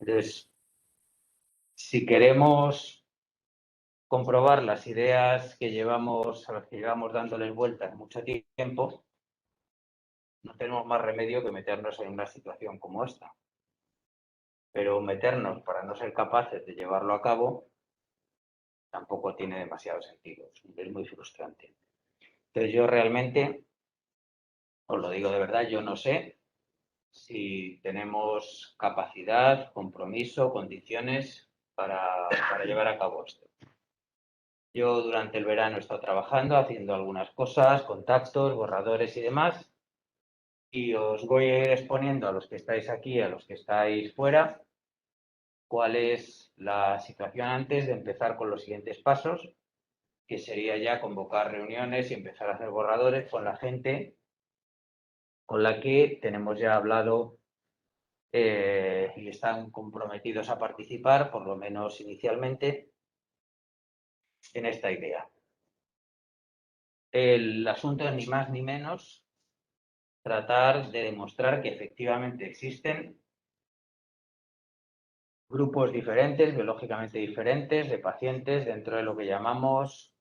Entonces, si queremos comprobar las ideas a las que llevamos dándoles vueltas mucho tiempo, no tenemos más remedio que meternos en una situación como esta. Pero meternos para no ser capaces de llevarlo a cabo tampoco tiene demasiado sentido. Es muy frustrante. Entonces yo realmente, os lo digo de verdad, yo no sé si tenemos capacidad, compromiso, condiciones para llevar a cabo esto. Yo durante el verano he estado trabajando, haciendo algunas cosas, contactos, borradores y demás, y os voy a ir exponiendo a los que estáis aquí, a los que estáis fuera, cuál es la situación antes de empezar con los siguientes pasos, que sería ya convocar reuniones y empezar a hacer borradores con la gente con la que tenemos ya hablado y están comprometidos a participar, por lo menos inicialmente, en esta idea. El asunto es ni más ni menos tratar de demostrar que efectivamente existen grupos diferentes, biológicamente diferentes, de pacientes dentro de lo que llamamos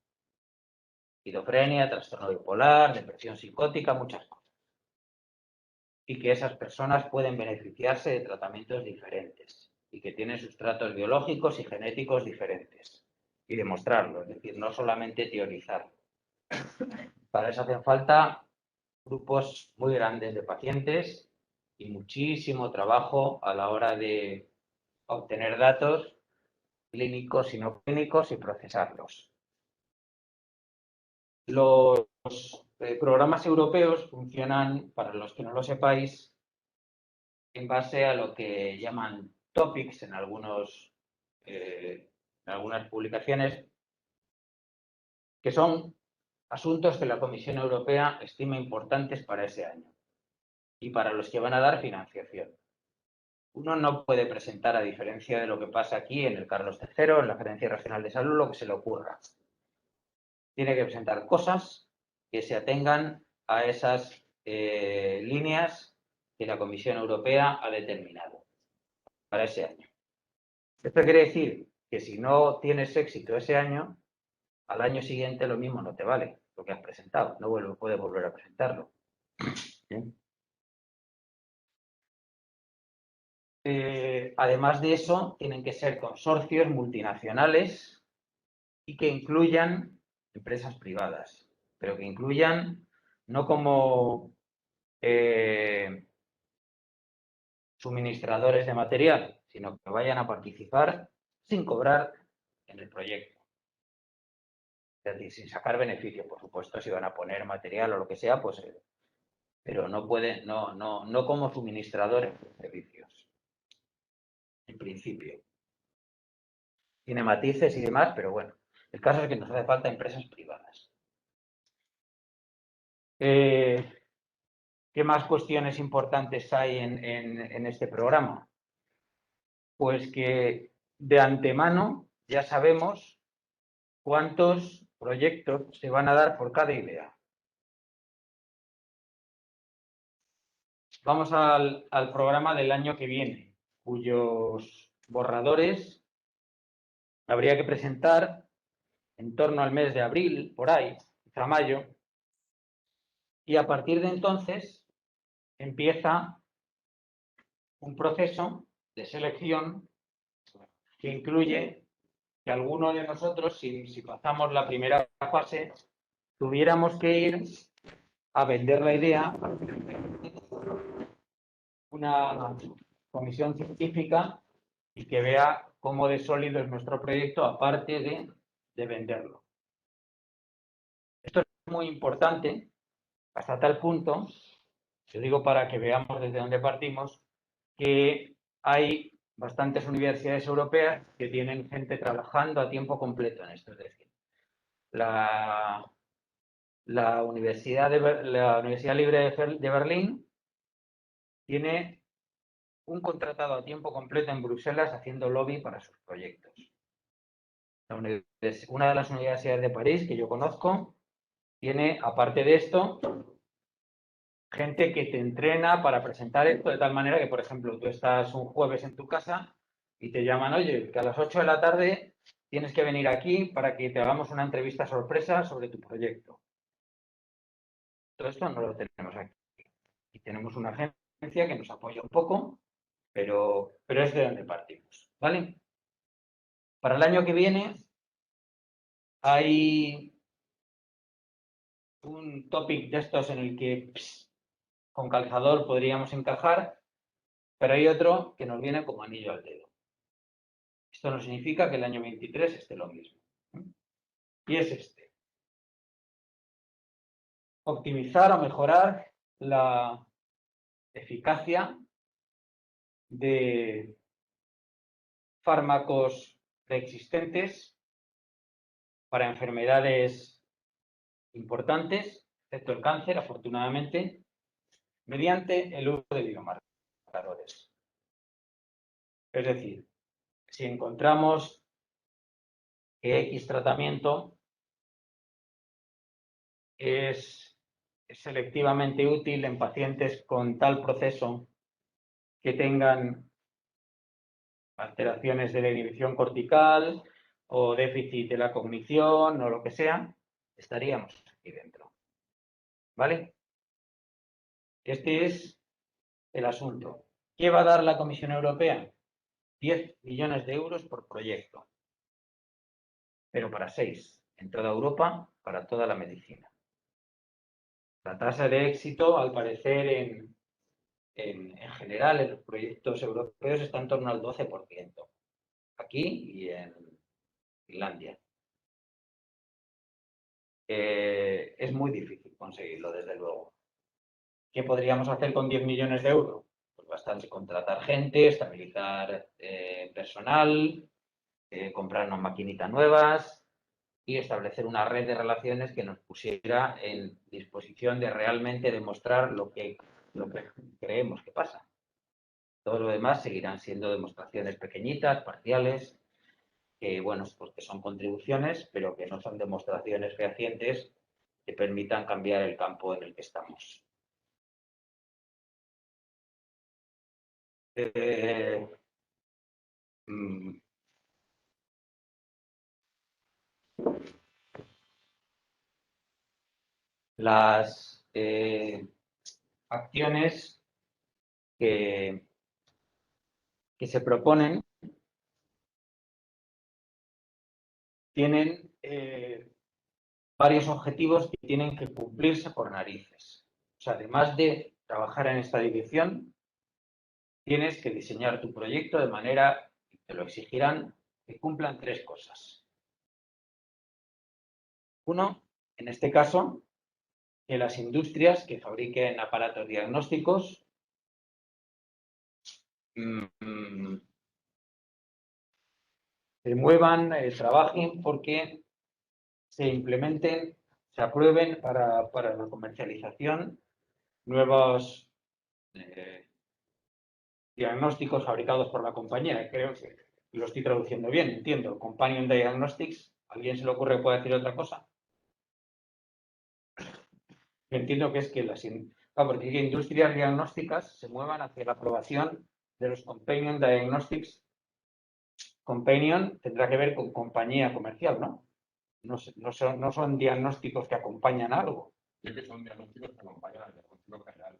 esquizofrenia, trastorno bipolar, depresión psicótica, muchas cosas. Y que esas personas pueden beneficiarse de tratamientos diferentes y que tienen sustratos biológicos y genéticos diferentes. Y demostrarlo, es decir, no solamente teorizarlo. Para eso hacen falta grupos muy grandes de pacientes y muchísimo trabajo a la hora de obtener datos clínicos y no clínicos y procesarlos. Los programas europeos funcionan, para los que no lo sepáis, en base a lo que llaman topics en algunas publicaciones, que son asuntos que la Comisión Europea estima importantes para ese año y para los que van a dar financiación. Uno no puede presentar, a diferencia de lo que pasa aquí en el Carlos III, en la Gerencia Regional de Salud, lo que se le ocurra. Tiene que presentar cosas que se atengan a esas líneas que la Comisión Europea ha determinado para ese año. Esto quiere decir que si no tienes éxito ese año, al año siguiente lo mismo no te vale lo que has presentado, no puedes volver a presentarlo. Además de eso, tienen que ser consorcios multinacionales y que incluyan empresas privadas, pero que incluyan no como suministradores de material, sino que vayan a participar sin cobrar en el proyecto. Es decir, sin sacar beneficio, por supuesto, si van a poner material o lo que sea, pues, pero no pueden, no como suministradores de servicios, en principio. Tiene matices y demás, pero bueno, el caso es que nos hace falta empresas privadas. ¿Qué más cuestiones importantes hay en este programa? Pues que de antemano ya sabemos cuántos proyectos se van a dar por cada idea. Vamos al programa del año que viene, cuyos borradores habría que presentar en torno al mes de abril, por ahí, hasta mayo, y a partir de entonces empieza un proceso de selección que incluye que alguno de nosotros, si pasamos la primera fase, tuviéramos que ir a vender la idea a una comisión científica y que vea cómo de sólido es nuestro proyecto, aparte de venderlo. Esto es muy importante hasta tal punto, yo digo para que veamos desde dónde partimos, que hay bastantes universidades europeas que tienen gente trabajando a tiempo completo en esto. Es decir, la Universidad Libre de Berlín tiene un contratado a tiempo completo en Bruselas haciendo lobby para sus proyectos. Una de las universidades de París que yo conozco tiene, aparte de esto, gente que te entrena para presentar esto de tal manera que, por ejemplo, tú estás un jueves en tu casa y te llaman, oye, que a las 8 de la tarde tienes que venir aquí para que te hagamos una entrevista sorpresa sobre tu proyecto. Todo esto no lo tenemos aquí. Y tenemos una agencia que nos apoya un poco, pero es de donde partimos, ¿vale? Para el año que viene hay un topic de estos en el que con calzador podríamos encajar, pero hay otro que nos viene como anillo al dedo. Esto no significa que el año 23 esté lo mismo. Y es este. Optimizar o mejorar la eficacia de fármacos preexistentes para enfermedades importantes, excepto el cáncer, afortunadamente, mediante el uso de biomarcadores. Es decir, si encontramos que X tratamiento es selectivamente útil en pacientes con tal proceso que tengan alteraciones de la inhibición cortical o déficit de la cognición o lo que sea, estaríamos aquí dentro. ¿Vale? Este es el asunto. ¿Qué va a dar la Comisión Europea? 10 millones de euros por proyecto, pero para 6 en toda Europa, para toda la medicina. La tasa de éxito, al parecer, en general, en los proyectos europeos está en torno al 12%, aquí y en Finlandia. Es muy difícil conseguirlo, desde luego. ¿Qué podríamos hacer con 10 millones de euros? Pues bastante contratar gente, estabilizar personal, comprar unas maquinitas nuevas y establecer una red de relaciones que nos pusiera en disposición de realmente demostrar lo que creemos que pasa. Todo lo demás seguirán siendo demostraciones pequeñitas, parciales, que, bueno, pues que son contribuciones, pero que no son demostraciones fehacientes que permitan cambiar el campo en el que estamos. Las acciones que se proponen tienen varios objetivos que tienen que cumplirse por narices. O sea, además de trabajar en esta dirección, tienes que diseñar tu proyecto de manera, te lo exigirán, que cumplan 3 cosas. Uno, en este caso, que las industrias que fabriquen aparatos diagnósticos se muevan, trabajen porque se implementen, se aprueben para la comercialización nuevos diagnósticos fabricados por la compañía. Creo que lo estoy traduciendo bien, entiendo. Companion Diagnostics, ¿a alguien se le ocurre que pueda decir otra cosa? Entiendo que es que porque industrias diagnósticas se muevan hacia la aprobación de los Companion Diagnostics. Companion tendrá que ver con compañía comercial, ¿no? No son diagnósticos que acompañan algo. Sí que son diagnósticos que acompañan al diagnóstico general.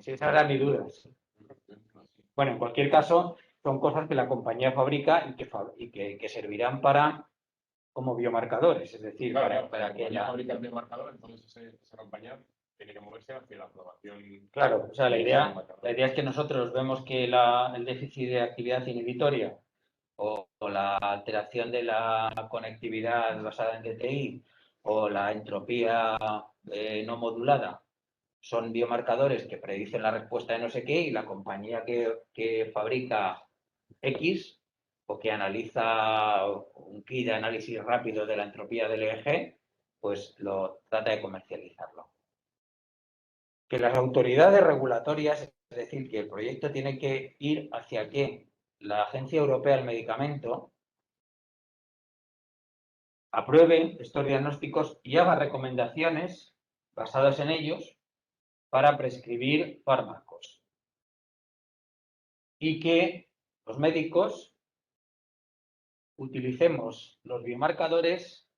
Sí, esa era mi duda. Bueno, en cualquier caso, son cosas que la compañía fabrica y que servirán como biomarcadores, es decir, claro, para que la fabrica el biomarcador, entonces esa compañía tiene que moverse hacia la aprobación. Claro, o sea, la idea es que nosotros vemos que el déficit de actividad inhibitoria o la alteración de la conectividad basada en DTI o la entropía no modulada son biomarcadores que predicen la respuesta de no sé qué, y la compañía que fabrica X o que analiza un kit de análisis rápido de la entropía del EEG, pues lo trata de comercializarlo. Que las autoridades regulatorias, es decir, que el proyecto tiene que ir hacia que la Agencia Europea del Medicamento apruebe estos diagnósticos y haga recomendaciones basadas en ellos para prescribir fármacos. Y que los médicos utilicemos los biomarcadores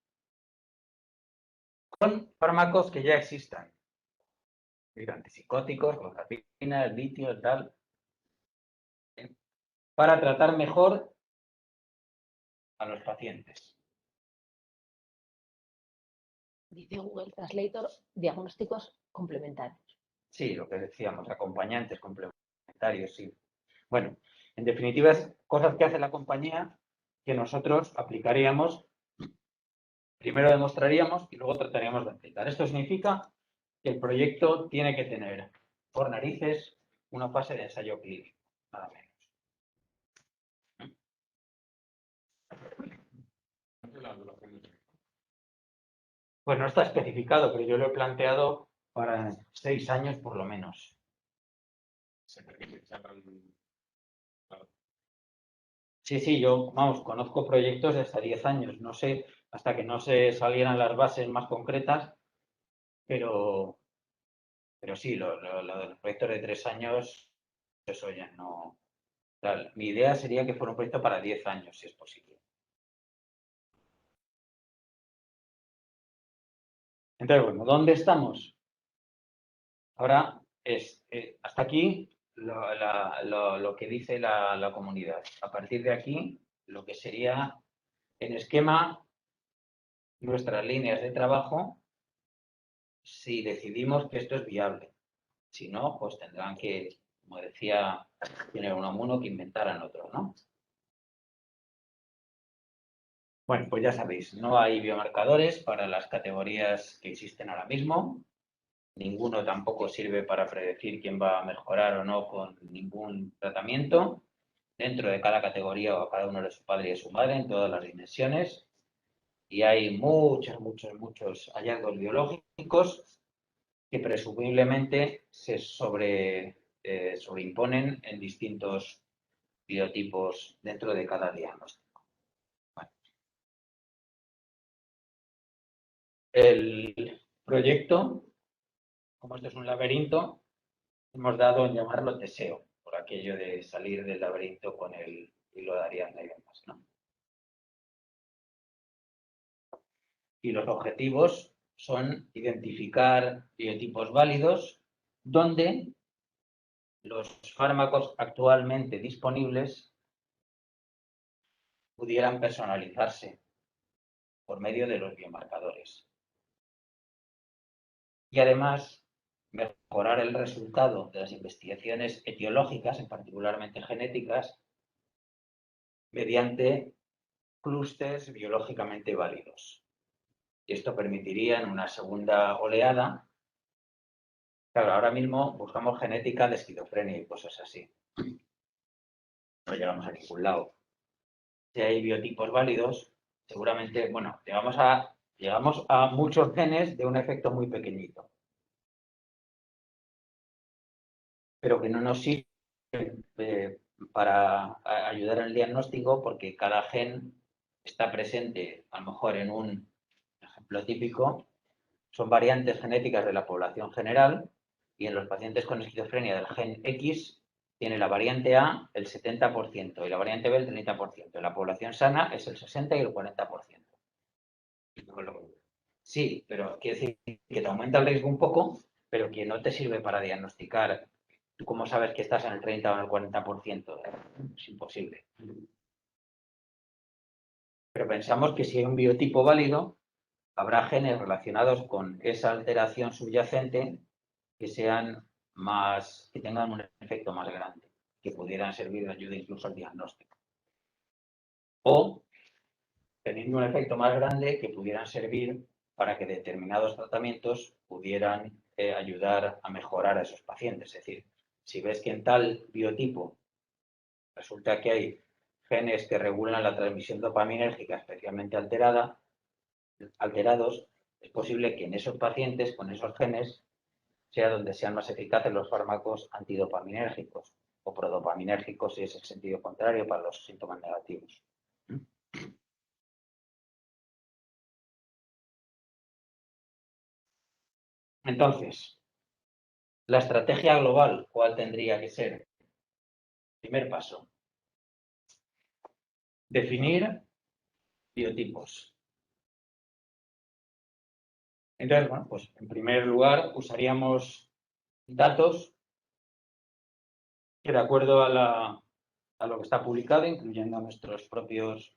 con fármacos que ya existan. Antipsicóticos, clozapina, el litio, el tal, para tratar mejor a los pacientes. Dice Google Translator, diagnósticos complementarios. Sí, lo que decíamos, acompañantes complementarios, sí. Bueno, en definitiva, es cosas que hace la compañía que nosotros aplicaríamos, primero demostraríamos y luego trataríamos de aplicar. Esto significa que el proyecto tiene que tener, por narices, una fase de ensayo clínico, nada menos. Pues no está especificado, pero yo lo he planteado para 6 años por lo menos. Sí, yo, vamos, conozco proyectos de hasta 10 años, no sé, hasta que no se salieran las bases más concretas, pero sí, lo de los proyectos de 3 años, eso ya no. Claro, mi idea sería que fuera un proyecto para 10 años, si es posible. Entonces, bueno, ¿dónde estamos? Ahora es hasta aquí lo que dice la comunidad. A partir de aquí, lo que sería en esquema nuestras líneas de trabajo, si decidimos que esto es viable. Si no, pues tendrán que, como decía, tiene uno que inventaran otro, ¿no? Bueno, pues ya sabéis, no hay biomarcadores para las categorías que existen ahora mismo. Ninguno tampoco sirve para predecir quién va a mejorar o no con ningún tratamiento. Dentro de cada categoría o a cada uno de su padre y de su madre en todas las dimensiones. Y hay muchos hallazgos biológicos que presumiblemente se sobreimponen en distintos biotipos dentro de cada diagnóstico. Bueno. El proyecto, como esto es un laberinto, hemos dado en llamarlo Teseo, por aquello de salir del laberinto con el hilo de Ariadna y demás, ¿no? Y los objetivos son identificar biotipos válidos donde los fármacos actualmente disponibles pudieran personalizarse por medio de los biomarcadores. Y además, mejorar el resultado de las investigaciones etiológicas, en particularmente genéticas, mediante clústeres biológicamente válidos. Y esto permitiría en una segunda oleada. Claro, ahora mismo buscamos genética de esquizofrenia y cosas así. No llegamos a ningún lado. Si hay biotipos válidos, seguramente, bueno, llegamos a muchos genes de un efecto muy pequeñito, pero que no nos sirve para ayudar en el diagnóstico porque cada gen está presente, a lo mejor en un ejemplo típico, son variantes genéticas de la población general y en los pacientes con esquizofrenia del gen X tiene la variante A el 70% y la variante B el 30%. En la población sana es el 60% y el 40%. Sí, pero quiere decir que te aumenta el riesgo un poco, pero que no te sirve para diagnosticar. ¿Tú cómo sabes que estás en el 30 o en el 40%? Es imposible. Pero pensamos que si hay un biotipo válido, habrá genes relacionados con esa alteración subyacente que tengan un efecto más grande, que pudieran servir de ayuda incluso al diagnóstico. O, teniendo un efecto más grande, que pudieran servir para que determinados tratamientos pudieran ayudar a mejorar a esos pacientes. Es decir, si ves que en tal biotipo resulta que hay genes que regulan la transmisión dopaminérgica especialmente alterados, es posible que en esos pacientes con esos genes sea donde sean más eficaces los fármacos antidopaminérgicos o prodopaminérgicos, si es el sentido contrario para los síntomas negativos. Entonces, la estrategia global, ¿cuál tendría que ser? Primer paso, definir biotipos. Entonces, bueno, pues en primer lugar usaríamos datos que, de acuerdo a lo que está publicado, incluyendo nuestros propios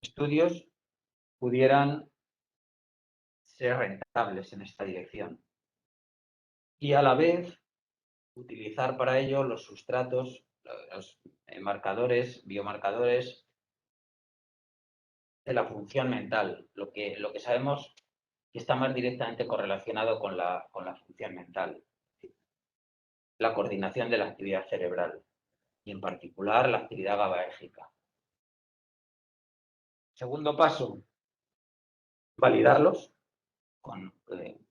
estudios, pudieran ser rentables en esta dirección. Y a la vez utilizar para ello los sustratos, los marcadores, biomarcadores de la función mental, lo que sabemos que está más directamente correlacionado con la función mental, la coordinación de la actividad cerebral y en particular la actividad GABAérgica. Segundo paso, validarlos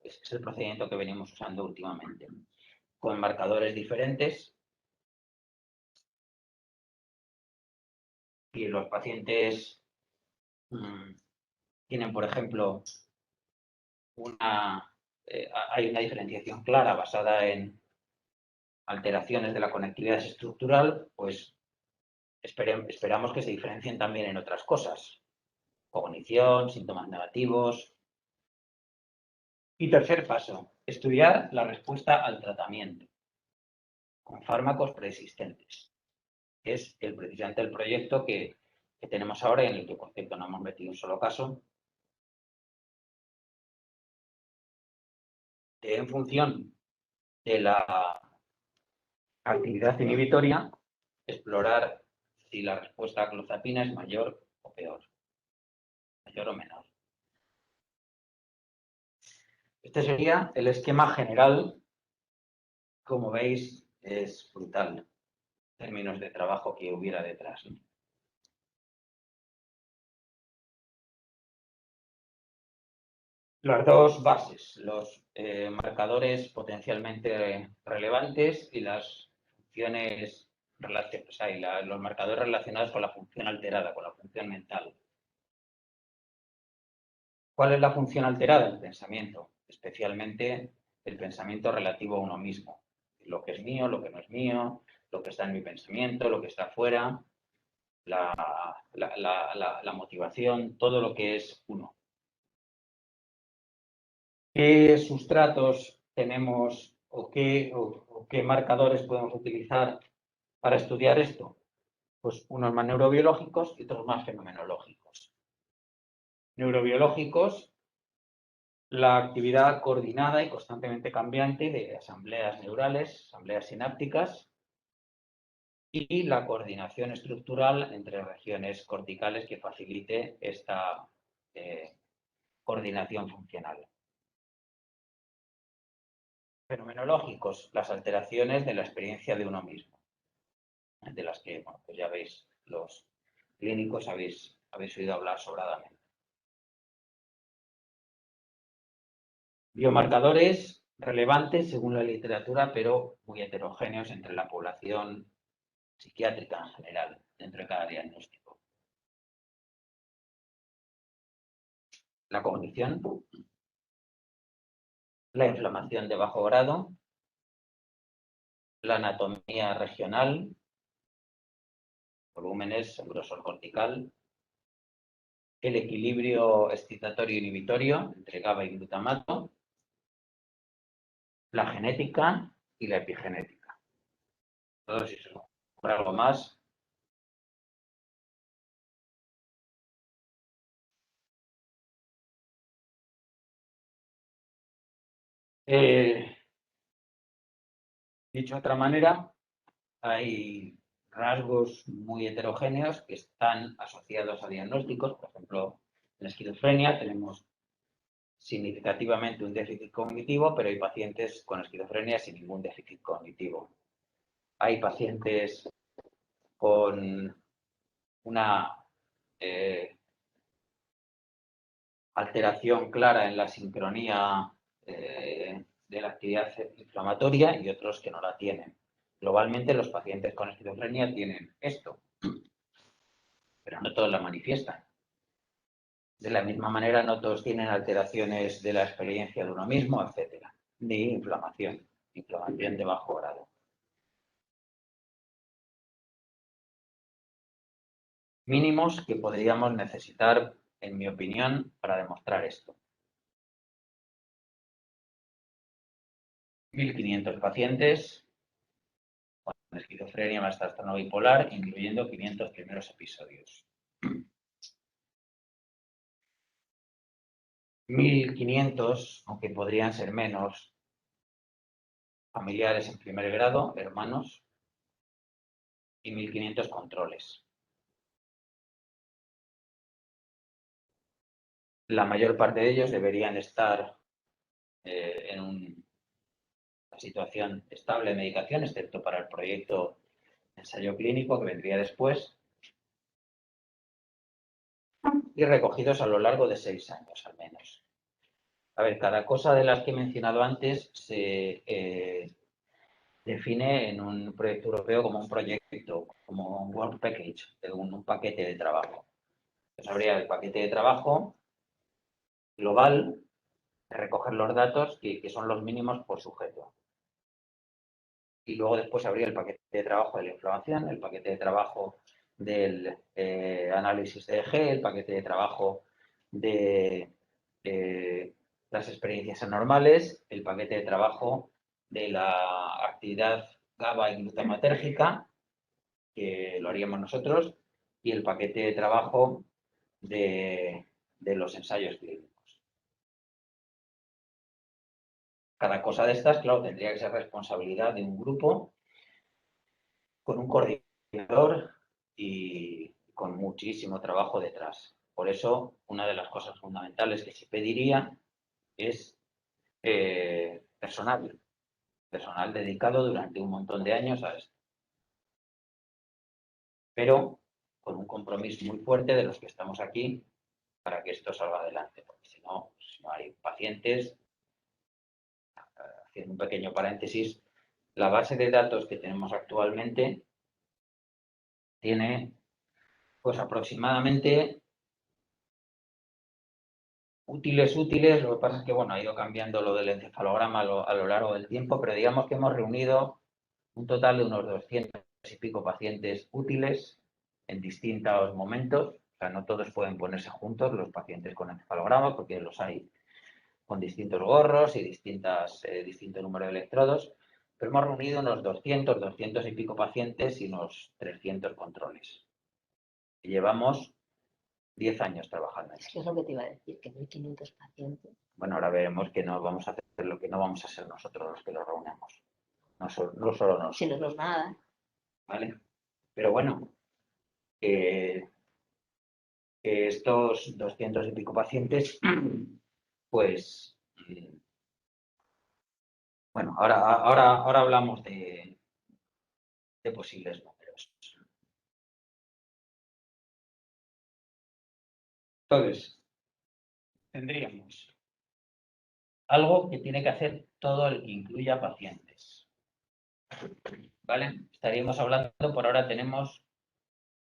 es el procedimiento que venimos usando últimamente, con marcadores diferentes. Y los pacientes tienen, por ejemplo, hay una diferenciación clara basada en alteraciones de la conectividad estructural, pues esperamos que se diferencien también en otras cosas. Cognición, síntomas negativos. Y tercer paso, estudiar la respuesta al tratamiento con fármacos preexistentes. Es precisamente el proyecto que tenemos ahora, en el que, por cierto, no hemos metido un solo caso, en función de la actividad inhibitoria, explorar si la respuesta a clozapina es mayor o peor, mayor o menor. Este sería el esquema general. Como veis, es brutal en términos de trabajo que hubiera detrás, ¿no? Las dos bases, los marcadores potencialmente relevantes y las funciones los marcadores relacionados con la función alterada, con la función mental. ¿Cuál es la función alterada? El pensamiento, especialmente el pensamiento relativo a uno mismo. Lo que es mío, lo que no es mío, lo que está en mi pensamiento, lo que está fuera, la motivación, todo lo que es uno. ¿Qué sustratos tenemos o qué marcadores podemos utilizar para estudiar esto? Pues unos más neurobiológicos y otros más fenomenológicos. Neurobiológicos, la actividad coordinada y constantemente cambiante de asambleas neurales, asambleas sinápticas, y la coordinación estructural entre regiones corticales que facilite esta coordinación funcional. Fenomenológicos, las alteraciones de la experiencia de uno mismo, de las que, bueno, pues ya veis, los clínicos habéis oído hablar sobradamente. Biomarcadores relevantes según la literatura, pero muy heterogéneos entre la población psiquiátrica en general, dentro de cada diagnóstico. La cognición, la inflamación de bajo grado, la anatomía regional, volúmenes, grosor cortical, el equilibrio excitatorio-inhibitorio entre GABA y glutamato, la genética y la epigenética. Todo eso. Por algo más. Dicho de otra manera, hay rasgos muy heterogéneos que están asociados a diagnósticos. Por ejemplo, en la esquizofrenia tenemos significativamente un déficit cognitivo, pero hay pacientes con esquizofrenia sin ningún déficit cognitivo. Hay pacientes con una alteración clara en la sincronía de la actividad inflamatoria y otros que no la tienen. Globalmente, los pacientes con esquizofrenia tienen esto, pero no todos la manifiestan. De la misma manera, no todos tienen alteraciones de la experiencia de uno mismo, etcétera, ni inflamación de bajo grado. mínimos que podríamos necesitar, en mi opinión, para demostrar esto. 1.500 pacientes con esquizofrenia más trastorno bipolar, incluyendo 500 primeros episodios. 1.500, aunque podrían ser menos, familiares en primer grado, hermanos, y 1.500 controles. La mayor parte de ellos deberían estar en una situación estable de medicación, excepto para el proyecto de ensayo clínico que vendría después, y recogidos a lo largo de 6 años al menos. A ver, cada cosa de las que he mencionado antes se define en un proyecto europeo como un proyecto, como un work package, un paquete de trabajo. Entonces habría el paquete de trabajo global de recoger los datos que son los mínimos por sujeto. Y luego después habría el paquete de trabajo de la inflamación, el paquete de trabajo del análisis de EEG, el paquete de trabajo de las experiencias anormales, el paquete de trabajo de la actividad GABA y glutamatérgica, que lo haríamos nosotros, y el paquete de trabajo de los ensayos clínicos. Cada cosa de estas, claro, tendría que ser responsabilidad de un grupo con un coordinador y con muchísimo trabajo detrás. Por eso, una de las cosas fundamentales que se pediría es personal dedicado durante un montón de años a esto. Pero con un compromiso muy fuerte de los que estamos aquí para que esto salga adelante, porque si no hay pacientes. Haciendo un pequeño paréntesis, la base de datos que tenemos actualmente tiene pues aproximadamente útiles, lo que pasa es que bueno, ha ido cambiando lo del encefalograma a lo largo del tiempo, pero digamos que hemos reunido un total de unos 200 y pico pacientes útiles en distintos momentos. O sea, no todos pueden ponerse juntos los pacientes con encefalograma, porque los hay con distintos gorros y distinto número de electrodos, pero hemos reunido unos 200 y pico pacientes y unos 300 controles. Y llevamos 10 años trabajando en Es esto. que es lo que te iba a decir, que 1.500 pacientes. Bueno, ahora veremos que no vamos a hacer lo que no vamos a ser nosotros los que lo reunamos. No solo nosotros. Si no nos nada. ¿Vale? Pero bueno, estos 200 y pico pacientes, pues, bueno, ahora hablamos de posibles números. Entonces, tendríamos algo que tiene que hacer todo el que incluya pacientes. ¿Vale? Estaríamos hablando, por ahora tenemos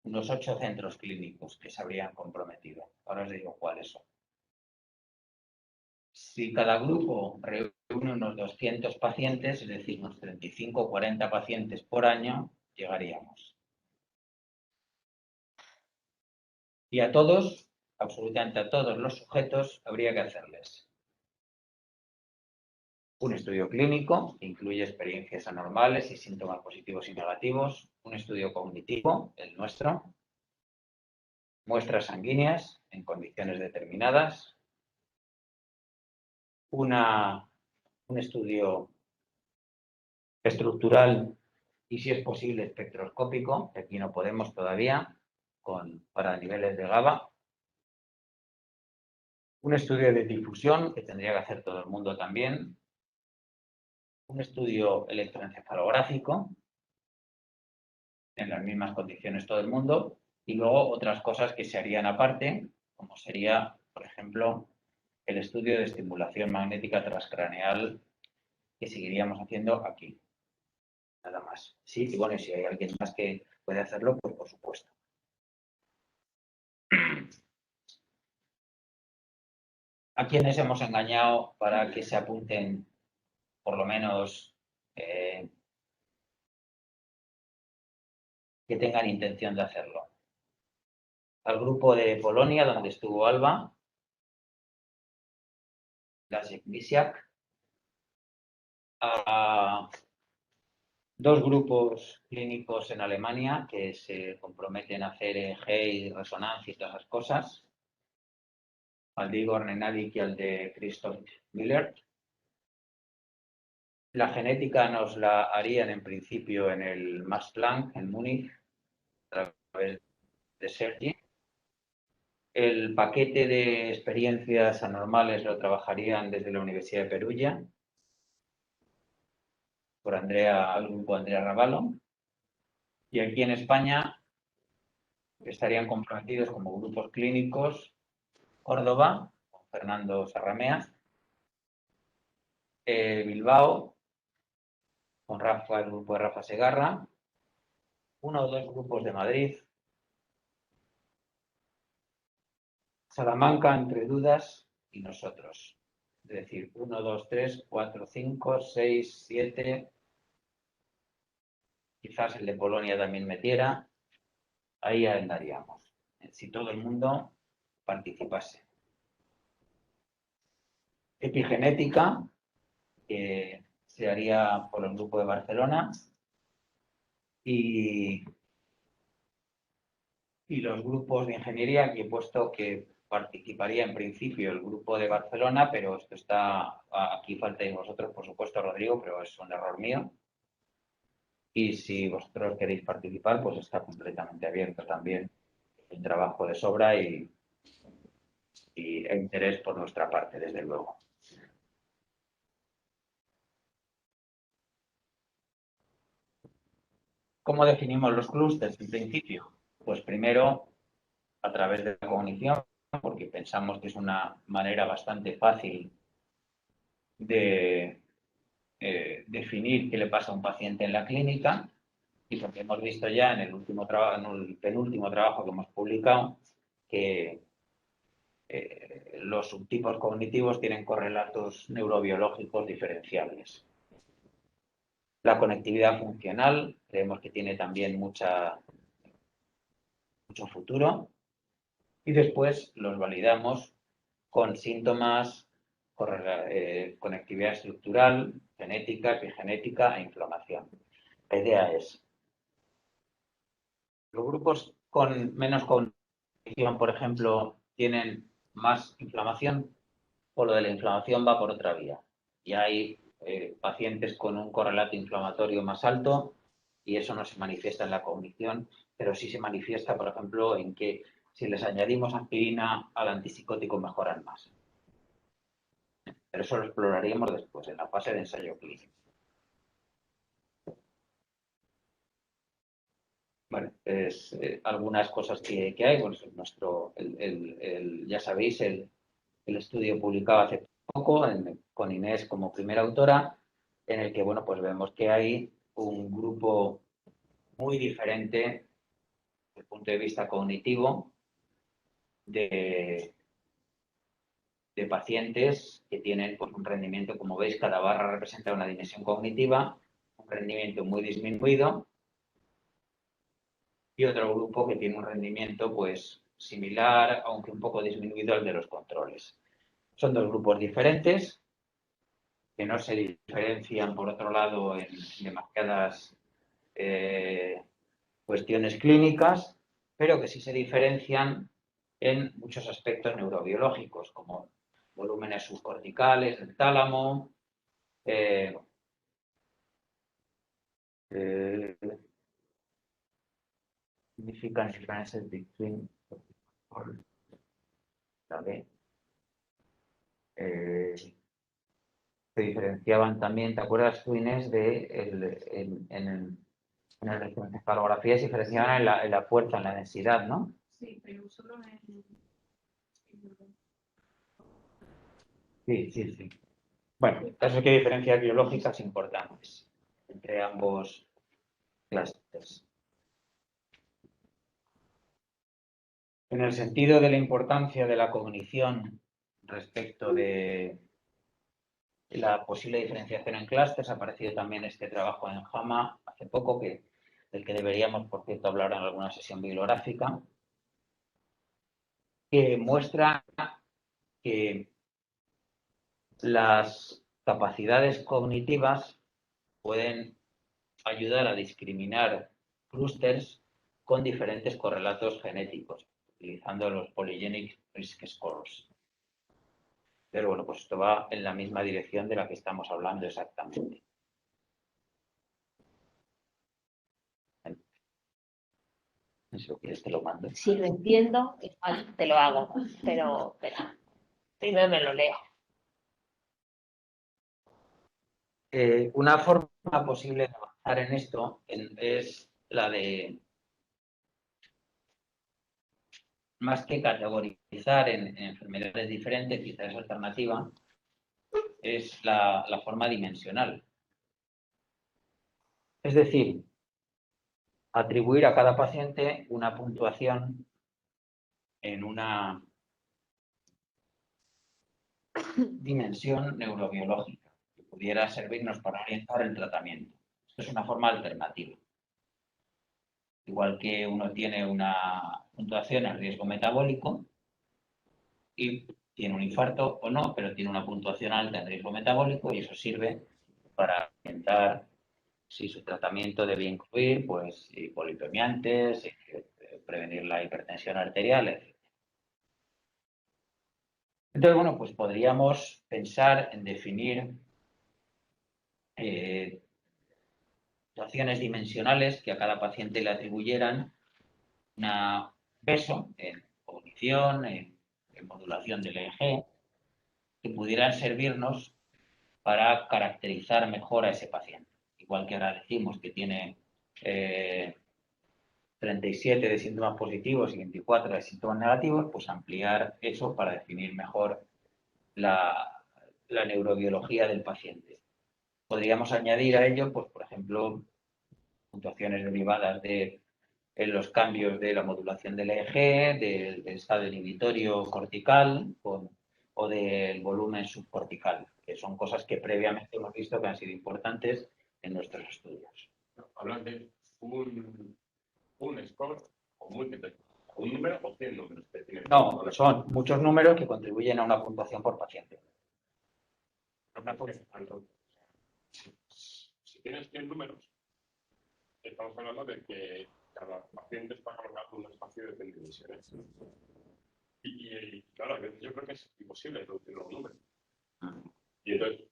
unos 8 centros clínicos que se habrían comprometido. Ahora os digo cuáles son. Si cada grupo reúne unos 200 pacientes, es decir, unos 35 o 40 pacientes por año, llegaríamos. Y a todos, absolutamente a todos los sujetos, habría que hacerles un estudio clínico que incluye experiencias anormales y síntomas positivos y negativos, un estudio cognitivo, el nuestro, muestras sanguíneas en condiciones determinadas, un estudio estructural y, si es posible, espectroscópico, que aquí no podemos todavía, para niveles de GABA, un estudio de difusión, que tendría que hacer todo el mundo también, un estudio electroencefalográfico, en las mismas condiciones todo el mundo, y luego otras cosas que se harían aparte, como sería, por ejemplo, el estudio de estimulación magnética transcraneal que seguiríamos haciendo aquí. Nada más. Sí, y bueno, si hay alguien más que puede hacerlo, pues por supuesto. ¿A quiénes hemos engañado para que se apunten, por lo menos, que tengan intención de hacerlo? al grupo de Polonia, donde estuvo Alba, Leszek Misiak, a dos grupos clínicos en Alemania que se comprometen a hacer EEG y resonancia y todas esas cosas, al de Igor Nenadik y al de Christoph Miller. La genética nos la harían en principio en el Max Planck en Múnich, a través de Sergi. El paquete de experiencias anormales lo trabajarían desde la Universidad de Perugia, por el grupo Andrea Ravalo. Y aquí en España estarían comprometidos como grupos clínicos Córdoba, con Fernando Sarrameas, Bilbao, con Rafa, el grupo de Rafa Segarra, uno o dos grupos de Madrid, Salamanca, Entre Dudas y nosotros. Es decir, 1, 2, 3, 4, 5, 6, 7. Quizás el de Polonia también metiera. Ahí andaríamos. Si todo el mundo participase. Epigenética, que se haría por el grupo de Barcelona. Y los grupos de ingeniería, aquí he puesto que participaría en principio el grupo de Barcelona, pero esto está, aquí faltáis vosotros, por supuesto, Rodrigo, pero es un error mío. Y si vosotros queréis participar, pues está completamente abierto también el trabajo de sobra y interés por nuestra parte, desde luego. ¿Cómo definimos los clústeres en principio? Pues primero, a través de la cognición, porque pensamos que es una manera bastante fácil de definir qué le pasa a un paciente en la clínica, y porque hemos visto ya en el último trabajo, en el penúltimo trabajo que hemos publicado, que los subtipos cognitivos tienen correlatos neurobiológicos diferenciables. La conectividad funcional, creemos que tiene también mucho futuro. Y después los validamos con síntomas, conectividad estructural, genética, epigenética e inflamación. La idea es, los grupos con menos cognición, por ejemplo, tienen más inflamación, o lo de la inflamación va por otra vía. Y hay pacientes con un correlato inflamatorio más alto y eso no se manifiesta en la cognición, pero sí se manifiesta, por ejemplo, en que si les añadimos aspirina al antipsicótico mejoran más. Pero eso lo exploraríamos después, en la fase de ensayo clínico. Bueno, algunas cosas que hay, pues ya sabéis, el estudio publicado hace poco con Inés como primera autora, en el que, bueno, pues vemos que hay un grupo muy diferente desde el punto de vista cognitivo de pacientes que tienen, pues, un rendimiento, como veis, cada barra representa una dimensión cognitiva, un rendimiento muy disminuido, y otro grupo que tiene un rendimiento, pues, similar, aunque un poco disminuido al de los controles. Son dos grupos diferentes que no se diferencian, por otro lado, en demasiadas cuestiones clínicas, pero que sí se diferencian en muchos aspectos neurobiológicos, como volúmenes subcorticales del tálamo, significant differences between se diferenciaban también, ¿te acuerdas tú, Inés, en la electroencefalografía se diferenciaban en la fuerza, en la densidad, ¿no? Sí, pero solo en... Sí. Bueno, el caso es que hay diferencias biológicas importantes entre ambos clústeres. En el sentido de la importancia de la cognición respecto de la posible diferenciación en clústeres, ha aparecido también este trabajo en JAMA hace poco, del que deberíamos, por cierto, hablar en alguna sesión bibliográfica. que muestra que las capacidades cognitivas pueden ayudar a discriminar clústeres con diferentes correlatos genéticos, utilizando los Polygenic Risk Scores. Pero bueno, pues esto va en la misma dirección de la que estamos hablando exactamente. Si lo quieres te lo mando. Si lo entiendo, igual te lo hago, pero espera, primero me lo leo. Una forma posible de avanzar en esto es la de, más que categorizar en enfermedades diferentes, quizás es alternativa, es la forma dimensional. Es decir, atribuir a cada paciente una puntuación en una dimensión neurobiológica que pudiera servirnos para orientar el tratamiento. Esto es una forma alternativa. Igual que uno tiene una puntuación en riesgo metabólico y tiene un infarto o no, pero tiene una puntuación alta en riesgo metabólico y eso sirve para orientar si su tratamiento debe incluir pues hipolipemiantes, prevenir la hipertensión arterial, etc. Entonces, bueno, pues podríamos pensar en definir situaciones dimensionales que a cada paciente le atribuyeran un peso en cognición, en modulación del EEG, que pudieran servirnos para caracterizar mejor a ese paciente. Igual que ahora decimos que tiene 37 de síntomas positivos y 24 de síntomas negativos, pues ampliar eso para definir mejor la neurobiología del paciente. Podríamos añadir a ello, pues, por ejemplo, puntuaciones derivadas de los cambios de la modulación del EEG, del estado inhibitorio cortical o del volumen subcortical, que son cosas que previamente hemos visto que han sido importantes en nuestros estudios. Hablan de un score o múltiples, un número o 100 números que tienen. No, son muchos números que contribuyen a una puntuación por paciente. Si tienes 100 números, estamos hablando de que cada paciente está colocado en un espacio de 100 dimensiones. Y claro, a veces yo creo que es imposible reducir los números. Y entonces,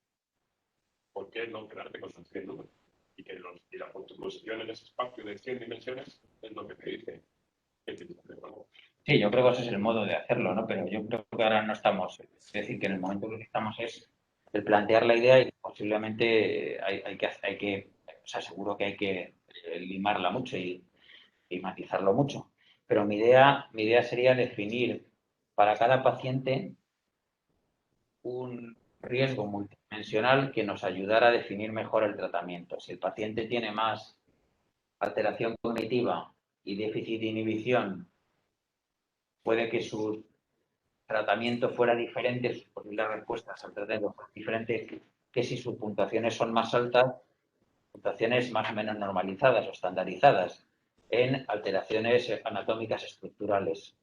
¿por qué no quedarte con esos 100 números? Y la posición en ese espacio de 100 dimensiones es lo que te dice. Sí, yo creo que ese es el modo de hacerlo, ¿no? Pero yo creo que ahora no estamos. Es decir, que en el momento que estamos es el plantear la idea y posiblemente hay que, o sea, seguro que hay que limarla mucho y matizarlo mucho. Pero mi idea sería definir para cada paciente un riesgo multidimensional que nos ayudara a definir mejor el tratamiento. Si el paciente tiene más alteración cognitiva y déficit de inhibición, puede que su tratamiento fuera diferente, sus posibles respuestas al tratamiento fueran diferentes que si sus puntuaciones son más altas, puntuaciones más o menos normalizadas o estandarizadas en alteraciones anatómicas estructurales.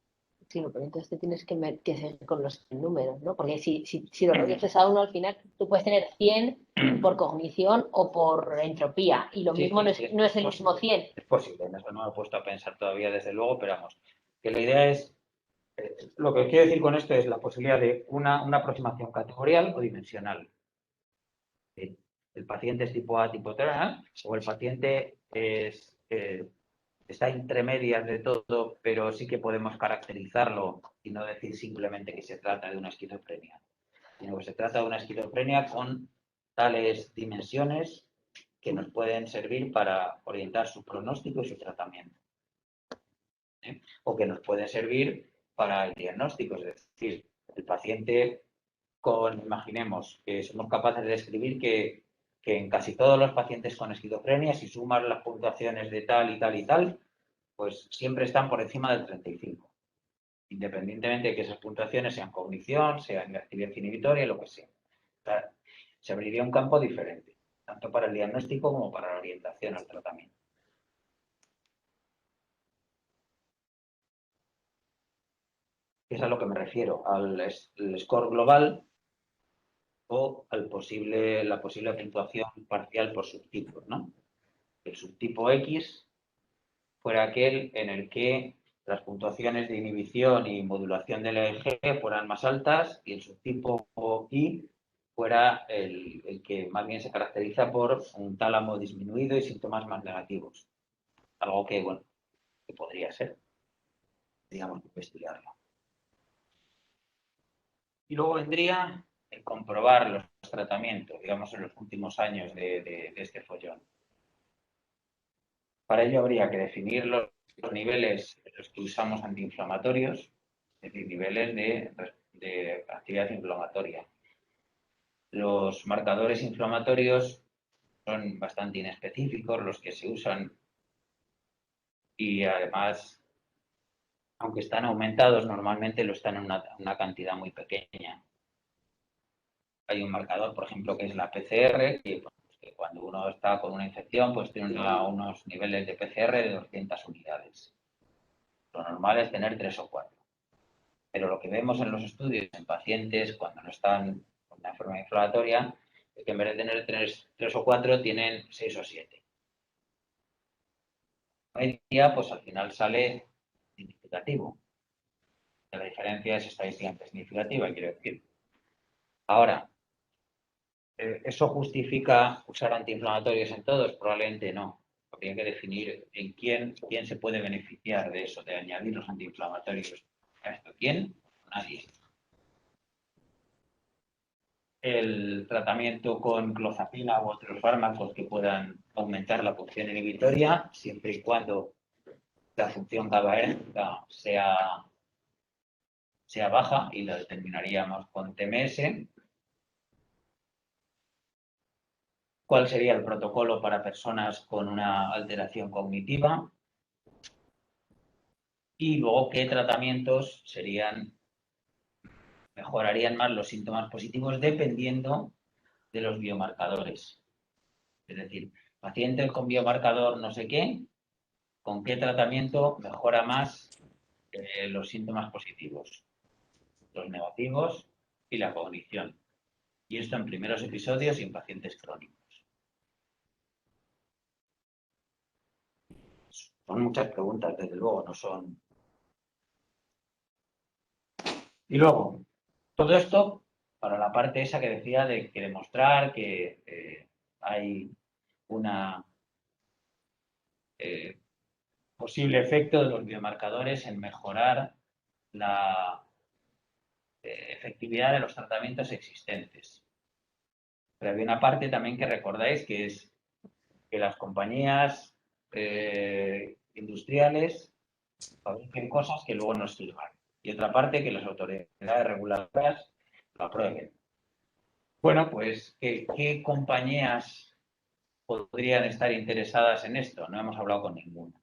Sí, pero entonces te tienes que seguir con los números, ¿no? Porque si lo reduces a uno, al final tú puedes tener 100 por cognición o por entropía, y lo mismo no es el mismo 100. Es posible, en eso no me he puesto a pensar todavía, desde luego, pero vamos, que la idea es, lo que quiero decir con esto es la posibilidad de una aproximación categorial o dimensional. El paciente es tipo A, tipo T, o el paciente está entre medias de todo, pero sí que podemos caracterizarlo y no decir simplemente que se trata de una esquizofrenia, sino que se trata de una esquizofrenia con tales dimensiones que nos pueden servir para orientar su pronóstico y su tratamiento. O que nos pueden servir para el diagnóstico, es decir, el paciente imaginemos que somos capaces de describir que en casi todos los pacientes con esquizofrenia, si sumas las puntuaciones de tal y tal y tal, pues siempre están por encima del 35, independientemente de que esas puntuaciones sean cognición, sean actividad inhibitoria, lo que sea. O sea, se abriría un campo diferente, tanto para el diagnóstico como para la orientación al tratamiento. Es a lo que me refiero, el score global o la posible puntuación parcial por subtipos, ¿no? El subtipo X fuera aquel en el que las puntuaciones de inhibición y modulación del EEG fueran más altas y el subtipo Y fuera el que más bien se caracteriza por un tálamo disminuido y síntomas más negativos. Algo que, bueno, que podría ser, digamos, investigarlo. Y luego vendría el comprobar los tratamientos, digamos, en los últimos años de este follón. Para ello habría que definir los niveles en los que usamos antiinflamatorios, es decir, niveles de actividad inflamatoria. Los marcadores inflamatorios son bastante inespecíficos los que se usan y además, aunque están aumentados, normalmente lo están en una cantidad muy pequeña. Hay un marcador, por ejemplo, que es la PCR, que cuando uno está con una infección, pues tiene unos niveles de PCR de 200 unidades. Lo normal es tener 3 o 4. Pero lo que vemos en los estudios en pacientes cuando no están con una enfermedad inflamatoria es que en vez de tener 3 o 4 tienen 6 o 7. Hoy día, pues al final sale significativo. La diferencia es estadísticamente significativa, quiero decir. Ahora, ¿eso justifica usar antiinflamatorios en todos? Probablemente no. Habría que definir en quién se puede beneficiar de eso, de añadir los antiinflamatorios a esto. ¿Quién? Nadie. El tratamiento con clozapina u otros fármacos que puedan aumentar la función inhibitoria, siempre y cuando la función GABAérgica sea baja, y la determinaríamos con TMS. ¿Cuál sería el protocolo para personas con una alteración cognitiva? Y luego, ¿qué tratamientos mejorarían más los síntomas positivos dependiendo de los biomarcadores? Es decir, pacientes con biomarcador no sé qué, ¿con qué tratamiento mejora más los síntomas positivos, los negativos y la cognición? Y esto en primeros episodios y en pacientes crónicos. Son muchas preguntas, desde luego, no son. Y luego, todo esto para la parte esa que decía de que demostrar que hay una posible efecto de los biomarcadores en mejorar la efectividad de los tratamientos existentes. Pero hay una parte también que recordáis, que es que las compañías industriales fabriquen cosas que luego no sirvan. Y otra parte, que las autoridades reguladoras lo aprueben. Bueno, pues, ¿qué compañías podrían estar interesadas en esto? No hemos hablado con ninguna.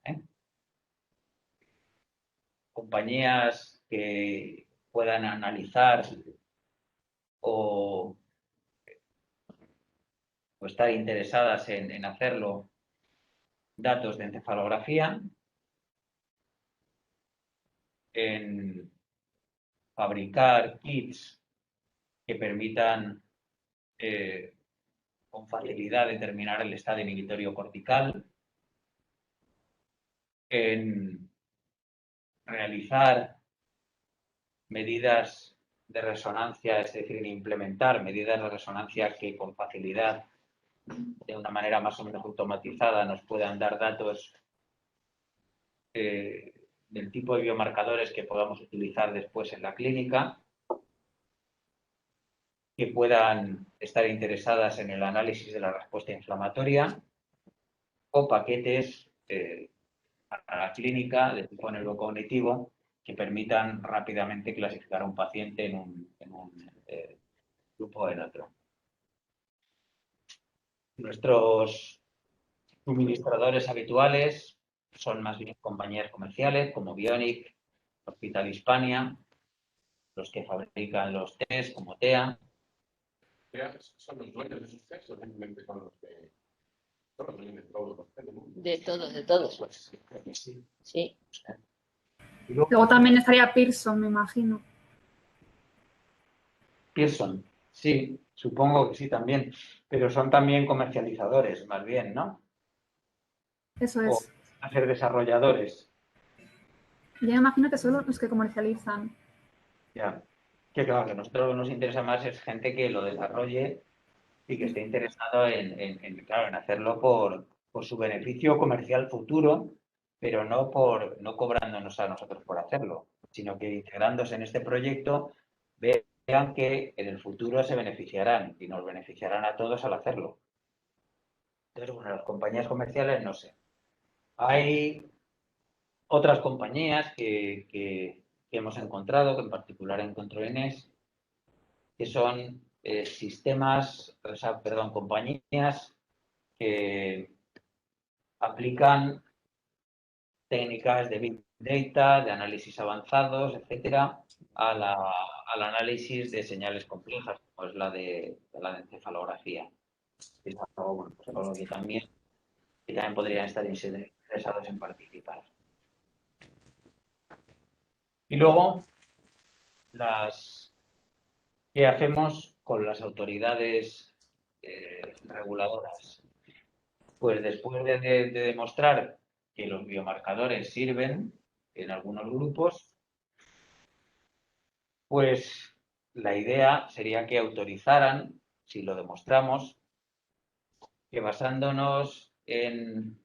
Compañías que puedan analizar o estar interesadas en hacerlo, datos de encefalografía, en fabricar kits que permitan con facilidad determinar el estado inhibitorio cortical, en realizar medidas de resonancia, es decir, en implementar medidas de resonancia que con facilidad, de una manera más o menos automatizada, nos puedan dar datos del tipo de biomarcadores que podamos utilizar después en la clínica, que puedan estar interesadas en el análisis de la respuesta inflamatoria, o paquetes a la clínica de tipo neurocognitivo que permitan rápidamente clasificar a un paciente en un grupo o en otro. Nuestros suministradores habituales son más bien compañías comerciales como Bionic, Hospital Hispania, los que fabrican los test como TEA. ¿Son los dueños de esos test o simplemente son los que... Son los dueños de todos los test? De todos. Pues sí. Sí. Y luego, Luego también estaría Pearson, me imagino. Pearson, sí, supongo que sí también, pero son también comercializadores, más bien, ¿no? Eso O es. a ser desarrolladores, Yo me imagino que son los que comercializan. ya. Que claro, que a nosotros nos interesa más es gente que lo desarrolle y que esté interesado claro, en hacerlo por su beneficio comercial futuro, pero no cobrándonos a nosotros por hacerlo, sino que integrándose en este proyecto vean que en el futuro se beneficiarán y nos beneficiarán a todos al hacerlo. Entonces, bueno, las compañías comerciales no sé. Hay otras compañías que hemos encontrado, que en particular encontró Inés, que son compañías que aplican técnicas de Big Data, de análisis avanzados, etcétera, al análisis de señales complejas, como es la de encefalografía. Es algo, bueno, pues algo que también podrían estar interesados en participar. Y luego, ¿qué hacemos con las autoridades reguladoras? Pues después de demostrar que los biomarcadores sirven en algunos grupos, pues la idea sería que autorizaran, si lo demostramos, que basándonos en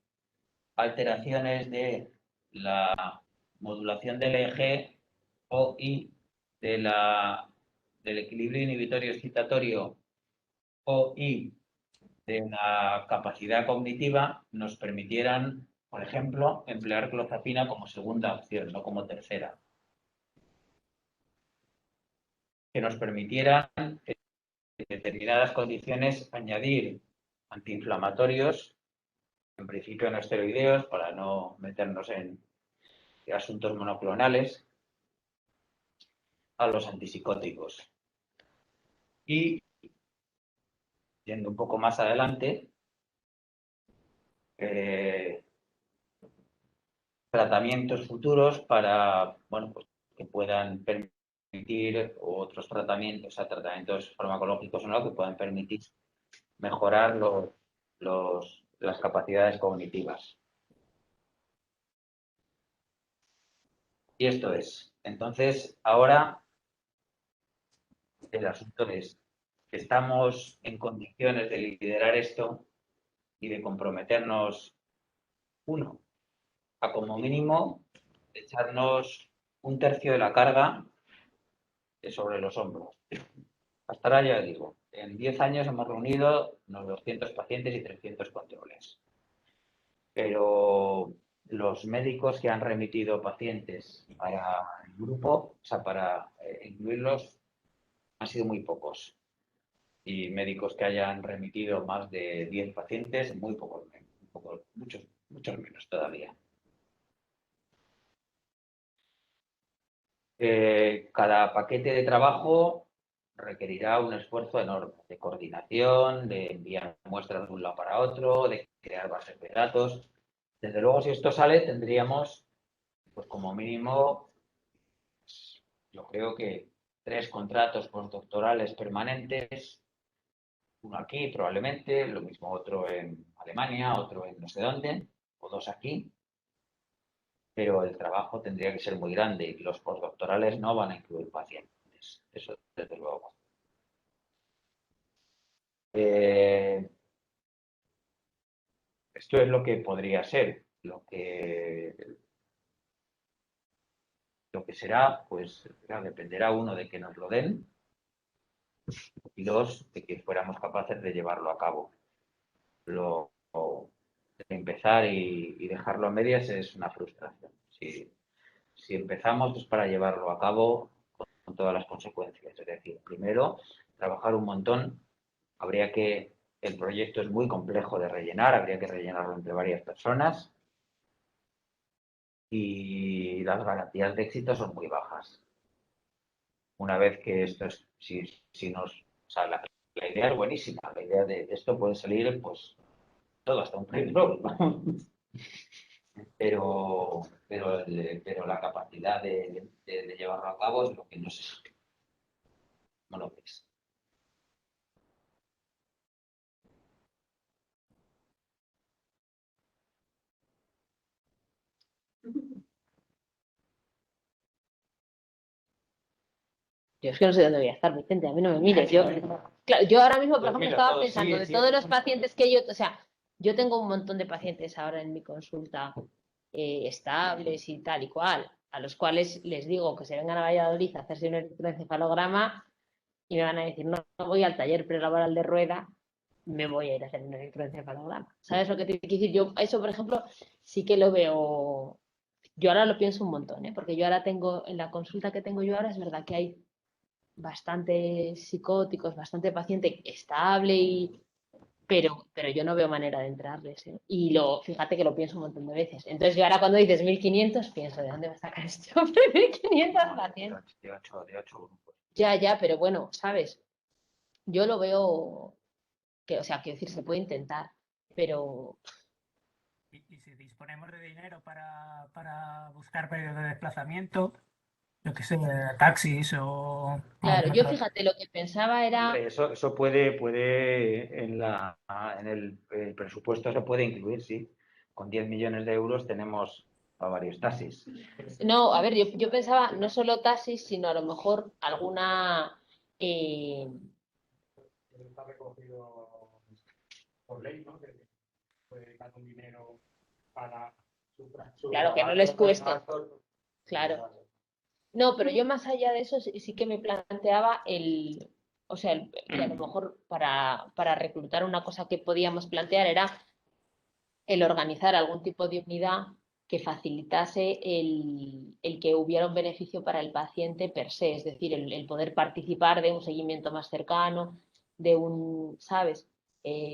alteraciones de la modulación del eje o y del equilibrio inhibitorio excitatorio o y de la capacidad cognitiva, nos permitieran, por ejemplo, emplear clozapina como segunda opción, no como tercera. Que nos permitieran, en determinadas condiciones, añadir antiinflamatorios, en principio no esteroideos, para no meternos en asuntos monoclonales, a los antipsicóticos. Y, yendo un poco más adelante, tratamientos futuros para, bueno, pues que puedan permitir otros tratamientos, o sea, tratamientos farmacológicos no, que puedan permitir mejorar las capacidades cognitivas. Y esto es. Entonces, ahora el asunto es que estamos en condiciones de liderar esto y de comprometernos, uno, a como mínimo echarnos un tercio de la carga sobre los hombros. Hasta ahora ya digo, en 10 años hemos reunido unos 200 pacientes y 300 controles. Pero los médicos que han remitido pacientes para el grupo, o sea, para incluirlos, han sido muy pocos. Y médicos que hayan remitido más de 10 pacientes, muy pocos menos, muchos menos todavía. Cada paquete de trabajo requerirá un esfuerzo enorme de coordinación, de enviar muestras de un lado para otro, de crear bases de datos. Desde luego, si esto sale, tendríamos, pues como mínimo, yo creo que 3 contratos postdoctorales permanentes, uno aquí probablemente, lo mismo otro en Alemania, otro en no sé dónde, o 2 aquí, pero el trabajo tendría que ser muy grande y los postdoctorales no van a incluir pacientes, eso desde luego. Esto es lo que podría ser, lo que será, pues dependerá, uno, de que nos lo den y dos, de que fuéramos capaces de llevarlo a cabo. Empezar y dejarlo a medias es una frustración. Si empezamos es para llevarlo a cabo con todas las consecuencias. Es decir, primero, trabajar un montón. El proyecto es muy complejo de rellenar, habría que rellenarlo entre varias personas y las garantías de éxito son muy bajas. Una vez que esto es, o sea, la idea es buenísima, la idea de esto puede salir, pues, todo hasta un premio. pero la capacidad de llevarlo a cabo es lo que no sé. ¿Cómo lo ves? Yo es que no sé dónde voy a estar, Vicente, a mí no me mires. Claro, yo ahora mismo, por Pues ejemplo, mira, estaba todo, pensando sí, de sí. todos los pacientes que yo, o sea, yo tengo un montón de pacientes ahora en mi consulta estables y tal y cual, a los cuales les digo que se vengan a Valladolid a hacerse un electroencefalograma y me van a decir, no, no voy al taller prelaboral de Rueda, me voy a ir a hacer un electroencefalograma. ¿Sabes lo que te quiero decir? Yo eso, por ejemplo, sí que lo veo. Yo ahora lo pienso un montón, ¿eh? Porque yo ahora tengo, en la consulta que tengo yo ahora, es verdad que hay bastantes psicóticos, bastante paciente estable, pero yo no veo manera de entrarles, ¿eh? Fíjate que lo pienso un montón de veces. Entonces yo ahora cuando dices 1.500, pienso, ¿de dónde va a sacar este hombre 1.500 pacientes? De ocho grupos. Ya, pero bueno, ¿sabes? Yo lo veo que, o sea, quiero decir, se puede intentar, pero Y si disponemos de dinero para buscar medios de desplazamiento, yo que sé, taxis o claro, algún yo otro. fíjate, lo que pensaba era, Hombre, eso puede en el presupuesto se puede incluir, sí. Con 10 millones de euros tenemos a varios taxis. no, a ver, yo pensaba no solo taxis, sino a lo mejor alguna, Está recogido por ley, ¿no? Que puede dedicar un dinero para claro, que no les cueste, claro. No, pero yo más allá de eso sí que me planteaba o sea, que a lo mejor para reclutar una cosa que podíamos plantear era el organizar algún tipo de unidad que facilitase el que hubiera un beneficio para el paciente per se, es decir, el poder participar de un seguimiento más cercano, de un, ¿sabes?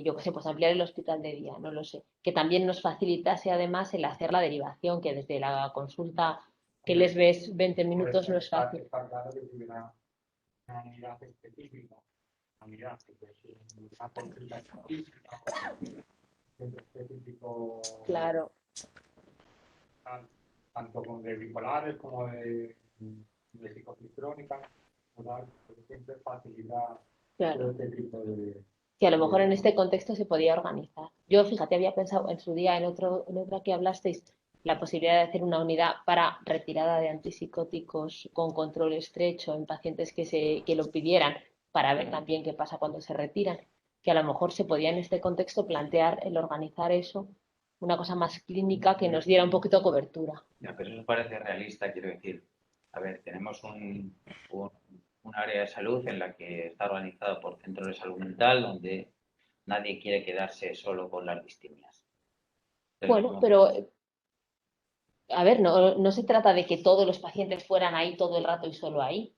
Yo qué sé, pues ampliar el hospital de día, no lo sé. Que también nos facilitase además el hacer la derivación, que desde la consulta que les ves 20 minutos no es fácil. Está claro que tuviera una unidad específica, una unidad que es una consulta específica, un centro específico, Claro, tanto con de bipolares como de psicosis crónica, ¿verdad? Que siempre facilita todo claro. este tipo de. Que a lo mejor en este contexto se podía organizar. Yo, fíjate, había pensado en su día, en otra que hablasteis, la posibilidad de hacer una unidad para retirada de antipsicóticos con control estrecho en pacientes que lo pidieran, para ver también qué pasa cuando se retiran. Que a lo mejor se podía en este contexto plantear el organizar eso, una cosa más clínica que nos diera un poquito de cobertura. Ya, pero eso parece realista, quiero decir. A ver, tenemos un área de salud en la que está organizado por centros de salud mental, donde nadie quiere quedarse solo con las distimias. Entonces, Bueno, pero a ver, no se trata de que todos los pacientes fueran ahí todo el rato y solo ahí.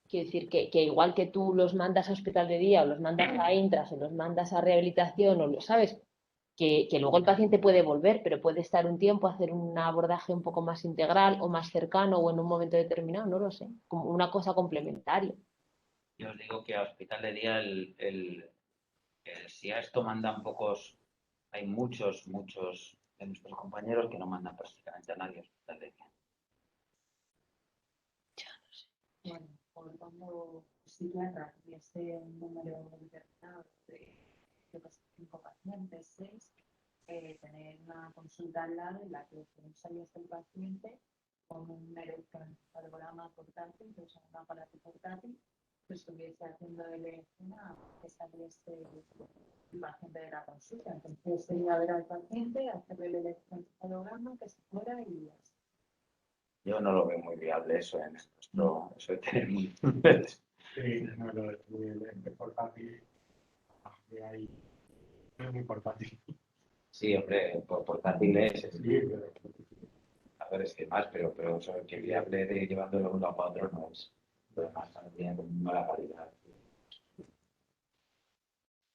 Quiero decir que igual que tú los mandas a hospital de día o los mandas a intras o los mandas a rehabilitación o lo sabes, que luego el paciente puede volver, pero puede estar un tiempo, hacer un abordaje un poco más integral o más cercano o en un momento determinado, no lo sé, como una cosa complementaria. yo os digo que a hospital de día, si a esto mandan pocos, hay muchos de nuestros compañeros que no mandan prácticamente a nadie a hospital de día. Bueno, por cuando psiquiatra tuviese un número determinado de, yo qué sé, 5 pacientes, 6, tener una consulta al lado en la que según saliese el paciente con un electroencefalograma portátil, o sea, un aparato portátil, que estuviese haciendo de escena que saliese el paciente de la consulta. Entonces sería ver al paciente, hacerle el electroencefalograma, que se fuera y ya está. Yo no lo veo muy viable eso en nuestro, eso de tener Sí, no, lo de portátil, que hay, es muy portátil. Sí, hombre, por portátiles, Sí, pero a ver, es que más, pero eso que viable de llevándolo de uno a otro no es. Lo demás también con mala calidad.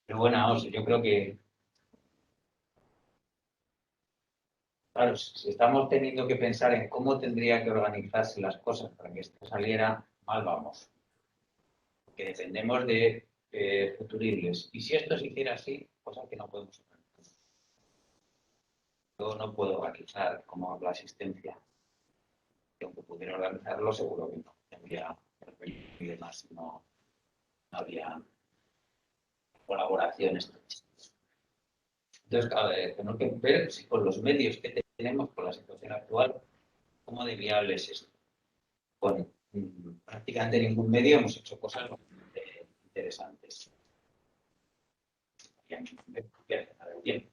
Pero bueno, yo creo que, claro, si estamos teniendo que pensar en cómo tendrían que organizarse las cosas para que esto saliera, mal vamos. Que dependemos de futuribles. Y si esto se hiciera así, cosa que no podemos hacer. yo no puedo organizar como la asistencia. Y aunque pudiera organizarlo, seguro que no. Tendría y demás, no habría colaboraciones. Entonces, claro, tenemos que ver si con los medios que tenemos, con la situación actual, cómo de viable es esto. Con prácticamente ningún medio hemos hecho cosas bastante interesantes. Bien.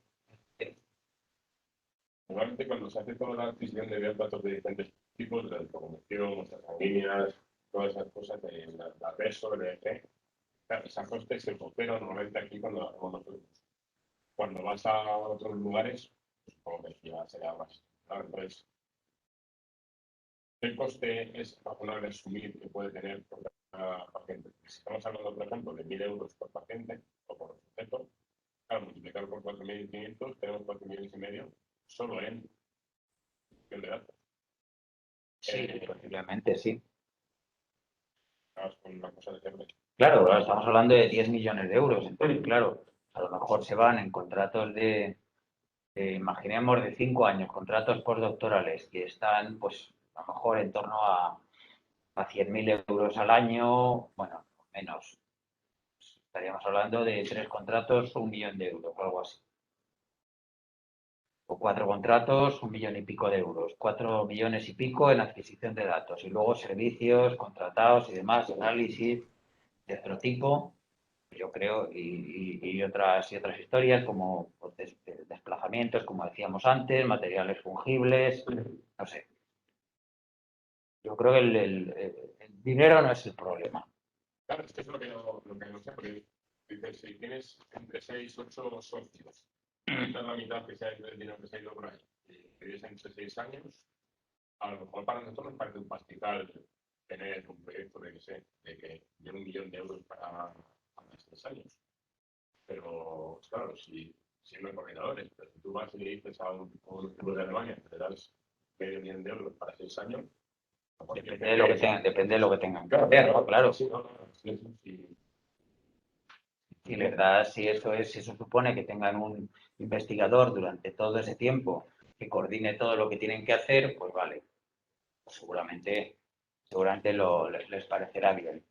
Normalmente cuando se hace toda la adquisición de datos de diferentes tipos, de autocomunicación, nuestras líneas, todas esas cosas, de la PESO, el EG, esa coste se opera normalmente aquí cuando lo hacemos nosotros. Cuando vas a otros lugares, pues supongo que ya será más. Entonces, ¿qué coste es razonable asumir que puede tener por cada paciente? Si estamos hablando, por ejemplo, de 1.000 euros por paciente o por sujeto, claro, multiplicar por 4.500, tenemos 4,5 millones solo en gestión de datos. Sí, posiblemente sí. Con una cosa de cerveza. Claro, estamos hablando de 10 millones de euros. Entonces, claro, a lo mejor se van en contratos imaginemos, de 5 años, contratos postdoctorales que están, pues, a lo mejor en torno a 100.000 euros al año, bueno, menos. Estaríamos hablando de 3 contratos, 1 millón de euros, o algo así. O 4 contratos, 1 millón y pico de euros. 4 millones y pico en adquisición de datos. Y luego servicios contratados y demás, análisis de otro tipo, yo creo, y otras historias como desplazamientos, como decíamos antes, materiales fungibles, no sé. Yo creo que el dinero no es el problema. Claro, es que es lo que no sé, porque dices, si tienes entre 6, 8 socios, la mitad que sea el dinero que se ha ido por ahí, y vives entre 6 años, a lo mejor para nosotros nos parece un pastizal tener un proyecto de, que sé, de 1 millón de euros para 6 años. Pero, claro, si no hay coordinadores, pero si tú vas y le dices a un club de Alemania que te das medio millón de euros para 6 años, Depende de lo que tengan, depende de lo que tengan que claro, hacer, ¿no? Claro. Sí, Y verdad, si eso supone que tengan un investigador durante todo ese tiempo que coordine todo lo que tienen que hacer, pues vale. Pues seguramente les parecerá bien.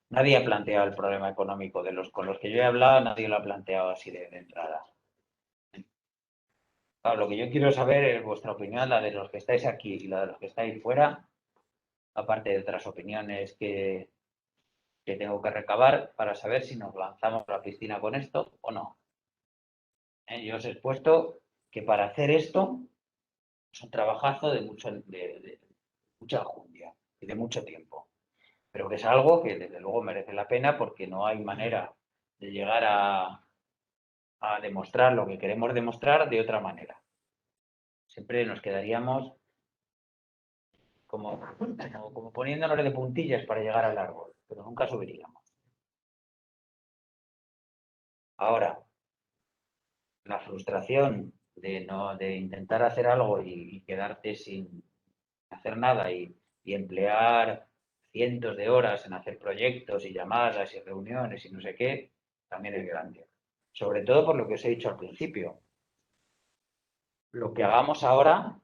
Nadie ha planteado el problema económico con los que yo he hablado, nadie lo ha planteado así de entrada. Claro, lo que yo quiero saber es vuestra opinión, la de los que estáis aquí y la de los que estáis fuera, aparte de otras opiniones que tengo que recabar para saber si nos lanzamos a la piscina con esto o no. Yo os he expuesto que para hacer esto es un trabajazo de mucha enjundia y de mucho tiempo, pero que es algo que desde luego merece la pena porque no hay manera de llegar a demostrar lo que queremos demostrar de otra manera. Siempre nos quedaríamos como poniéndonos de puntillas para llegar al árbol, pero nunca subiríamos. Ahora, la frustración de intentar hacer algo y quedarte sin hacer nada y emplear cientos de horas en hacer proyectos y llamadas y reuniones y no sé qué, también es grande. Sobre todo por lo que os he dicho al principio. Lo que hagamos ahora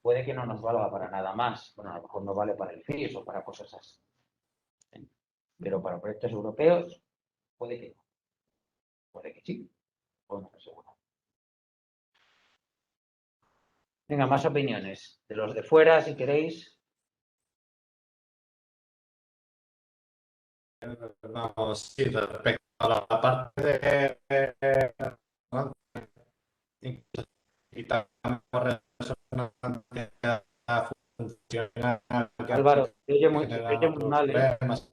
puede que no nos valga para nada más. Bueno, a lo mejor no vale para el FIS o para cosas así. Pero para proyectos europeos puede que no. Puede que sí. O no, seguro. Venga, más opiniones. De los de fuera, si queréis. No, sí, respecto a la parte de quitamos resonancia funcional Álvaro, se oye muy mal, ¿eh? problemas,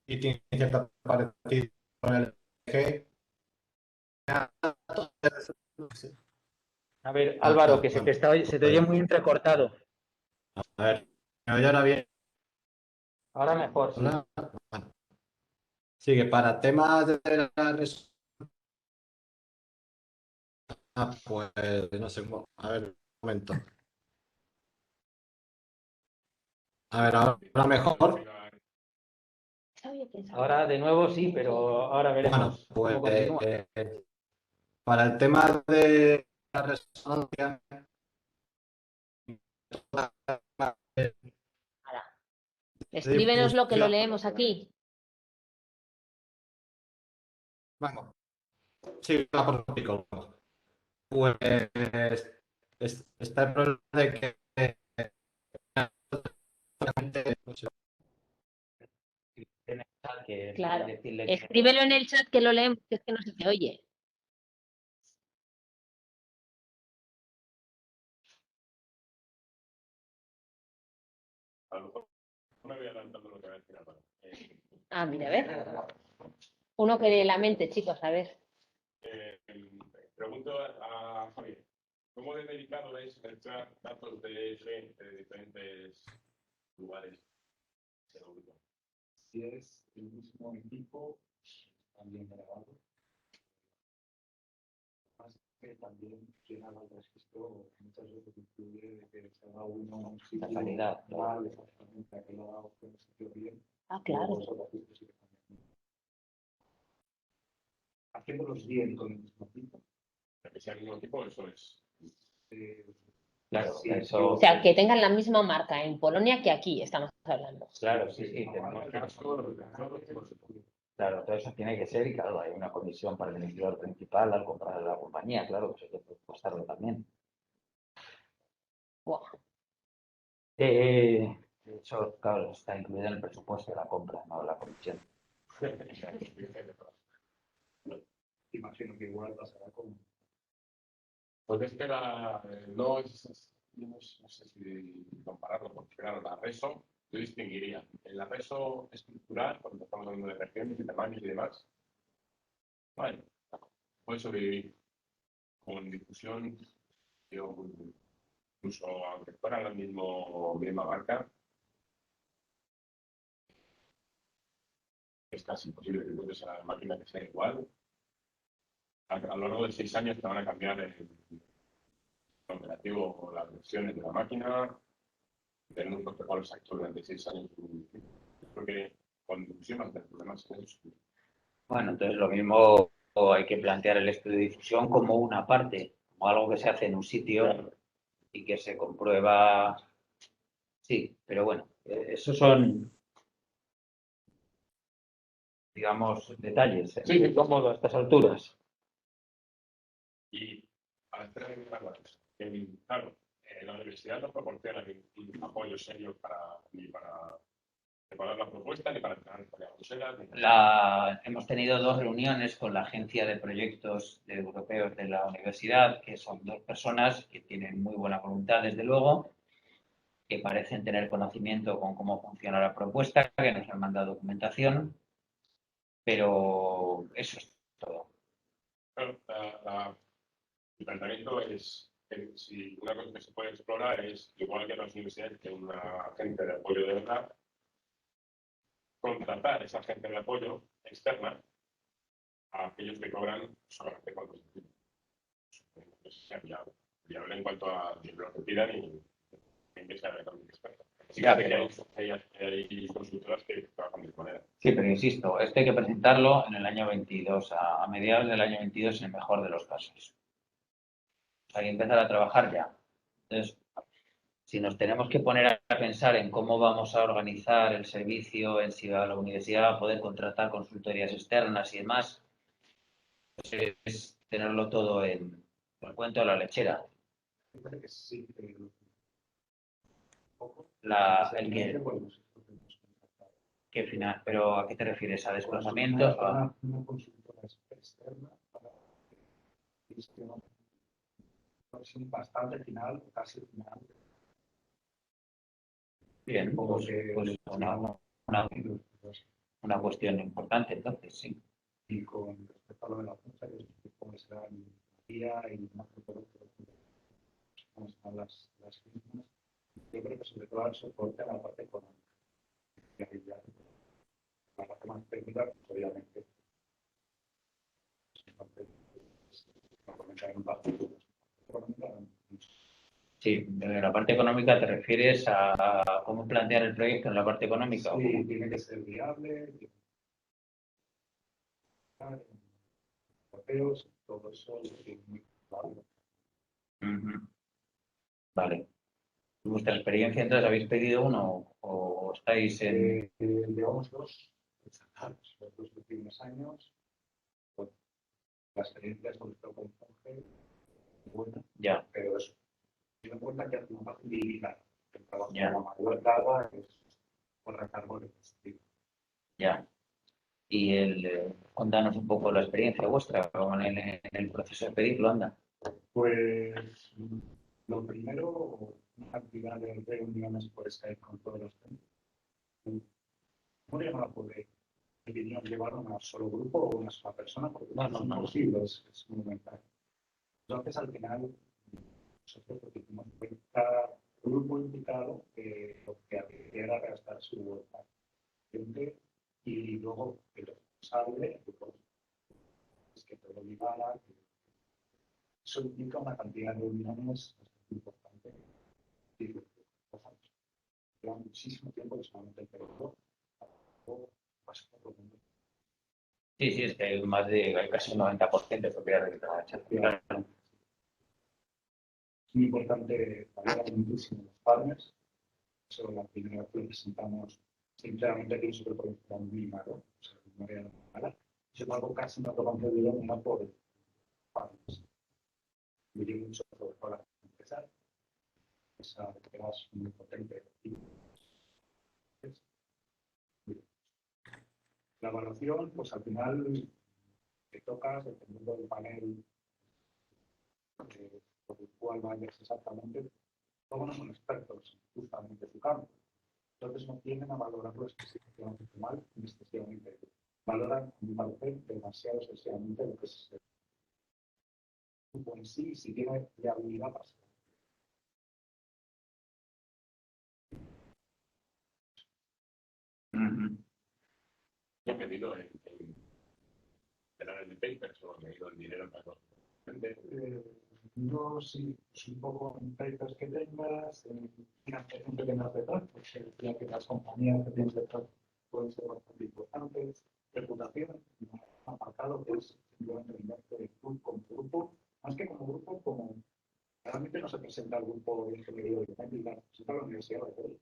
y tiene cierta parecida con el G. A ver, Álvaro, que se te oye muy entrecortado. A ver, ¿me oye ahora bien? Ahora mejor, sí. Sigue, para temas de la pues no sé, a ver, un momento. A ver, ahora mejor. Sabía que Ahora de nuevo sí, pero ahora veremos Bueno, cómo continúa. para el tema de la resonancia, Escríbenos lo que lo leemos aquí. Vamos. Sí, va por tópico. Pues está el problema de que Claro. decirle que Escríbelo en el chat que lo leemos, que es que no se te oye. A lo mejor no me voy adelantando lo que voy a decir ahora. Ah, mira, a ver. Uno que lee la mente, chicos, a ver. Pregunto a Javier, ¿cómo de delicado es mezclar datos de gente de diferentes lugares? Si es el mismo equipo, también grabado. Más que también quien haga el registro, muchas veces incluye que se haga uno un sitio la calidad. mal, exactamente, a que lo haga un sitio bien. Ah, claro. Haciéndolos bien con el mismo equipo. Que sea el mismo tipo, eso es. Claro, Sí, eso. O sea, que tengan la misma marca en Polonia que aquí, estamos hablando. Claro, sí, tenemos que. Claro, todo eso tiene que ser, y claro, hay una comisión para el emisor principal al comprar la compañía, claro, que eso puede costarlo también. Wow. De hecho, claro, está incluido en el presupuesto de la compra, no la comisión. Imagino que igual pasará con. Pues es que no sé si compararlo, porque claro, la RESO yo distinguiría. En la RESO estructural, cuando estamos hablando de regiones, de tamaños y demás, vale, puede sobrevivir con difusión, incluso aunque fuera la misma marca, es casi imposible que encuentres a la máquina que sea igual. A lo largo de 6 años te van a cambiar el operativo o las versiones de la máquina, tener un protocolo exacto durante 6 años. Creo que con difusión va a tener problemas. Bueno, entonces lo mismo hay que plantear el estudio de difusión como una parte, como algo que se hace en un sitio y que se comprueba. Sí, pero bueno, esos son, digamos, detalles. Sí, Cómodo a estas alturas. Y para hacer claro, la universidad no proporciona un apoyo serio ni para preparar la propuesta, ni para entrar en Bruselas. Hemos tenido 2 reuniones con la Agencia de Proyectos Europeos de la Universidad, que son 2 personas que tienen muy buena voluntad, desde luego, que parecen tener conocimiento con cómo funciona la propuesta, que nos han mandado documentación, pero eso es todo. Claro, el planteamiento es, si una cosa que se puede explorar es, igual que en las universidades, que una agente de apoyo de verdad, contratar esa agente de apoyo externa a aquellos que cobran solamente cuando sea viable en cuanto a lo que pidan y en que sea realmente experto. Sí, hay consultoras que trabajan de esa manera. Sí, pero insisto, esto hay que presentarlo en el año 22, a mediados del año 22 en el mejor de los casos. Hay que empezar a trabajar ya. Entonces, si nos tenemos que poner a pensar en cómo vamos a organizar el servicio, en si la universidad va a poder contratar consultorías externas y demás, pues es tenerlo todo en el cuento de la lechera. Sí, ¿Qué final? ¿Pero a qué te refieres? ¿A desplazamientos? Una consultora externa para bastante final, casi final. Bien, pues una cuestión importante, entonces, sí. Y con respecto a lo de la fecha, que cómo será el día y más cómo están las mismas, yo creo que sobre todo el soporte a la parte económica. La parte más técnica, pues, obviamente, Sí, en la parte económica te refieres a cómo plantear el proyecto en la parte económica. Sí, tiene que ser viable, europeos, todo eso es muy válido. Ujú. Vale. ¿Vuestra experiencia entonces habéis pedido uno o estáis en...? Llevamos dos años, los dos últimos años. Bueno, la experiencia sobre todo con Jorge, buena, Ya, pero eso, teniendo en cuenta que hace una parte limitada. El trabajo de Ya. la mayor carga es por recargo de este. ya. Y contanos un poco la experiencia vuestra en el proceso de pedirlo, anda. Pues lo primero, una cantidad de reuniones por Skype con todos los técnicos. No llegaba a poder llevar a un solo grupo o una sola persona, porque no es imposible, es monumental. Entonces, al final, nosotros lo que hicimos fue cada grupo invitado lo que había era gastar su gente y luego el responsable, pues, que todo llevara. Eso implica una cantidad de reuniones bastante importante. Y lleva muchísimo tiempo que solamente el periodo pasa por lo menos. Sí, sí, es que hay casi un 90% de propiedad de la Claro. Es muy importante valorar muchísimo los partners. Eso la primera vez que lo presentamos, sinceramente, pienso que lo presentamos muy malo. O sea, no era nada. Sin embargo, casi no lo concedido una por partners. Me dio mucho para empezar. Esa es muy potente. La evaluación, pues al final te tocas, dependiendo del panel por el cual vayas exactamente, todos no son expertos justamente en su campo. Entonces no tienden a valorarlo excesivamente mal ni excesivamente bien. Valoran, a mi parecer, demasiado excesivamente lo que es el grupo en sí, si tiene viabilidad para ser. Yo he pedido en el paper, solo he pedido el dinero para los Yo sí, pues un poco en papers que tengas, en financiación que tengas detrás, porque ya que las compañías que tienes detrás pueden ser bastante importantes, reputación, apartado que es simplemente el gasto de como grupo, más que como grupo, como realmente no se presenta el grupo de ingeniería de técnica, se presenta la universidad de Madrid.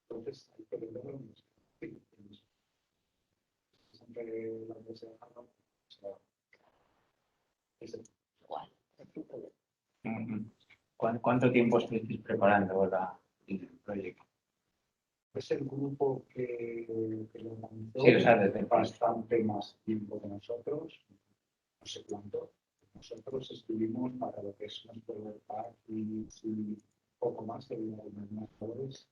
Entonces, hay que vender la universidad. Sí, siempre la universidad de Harvard, o sea, es el Igual. ¿Cuánto tiempo estáis preparando el proyecto? es el grupo que lo organizó Sí, o sea, desde bastante más tiempo que nosotros, no sé cuánto. Nosotros estuvimos para lo que es nuestro pack y poco más de algunos valores.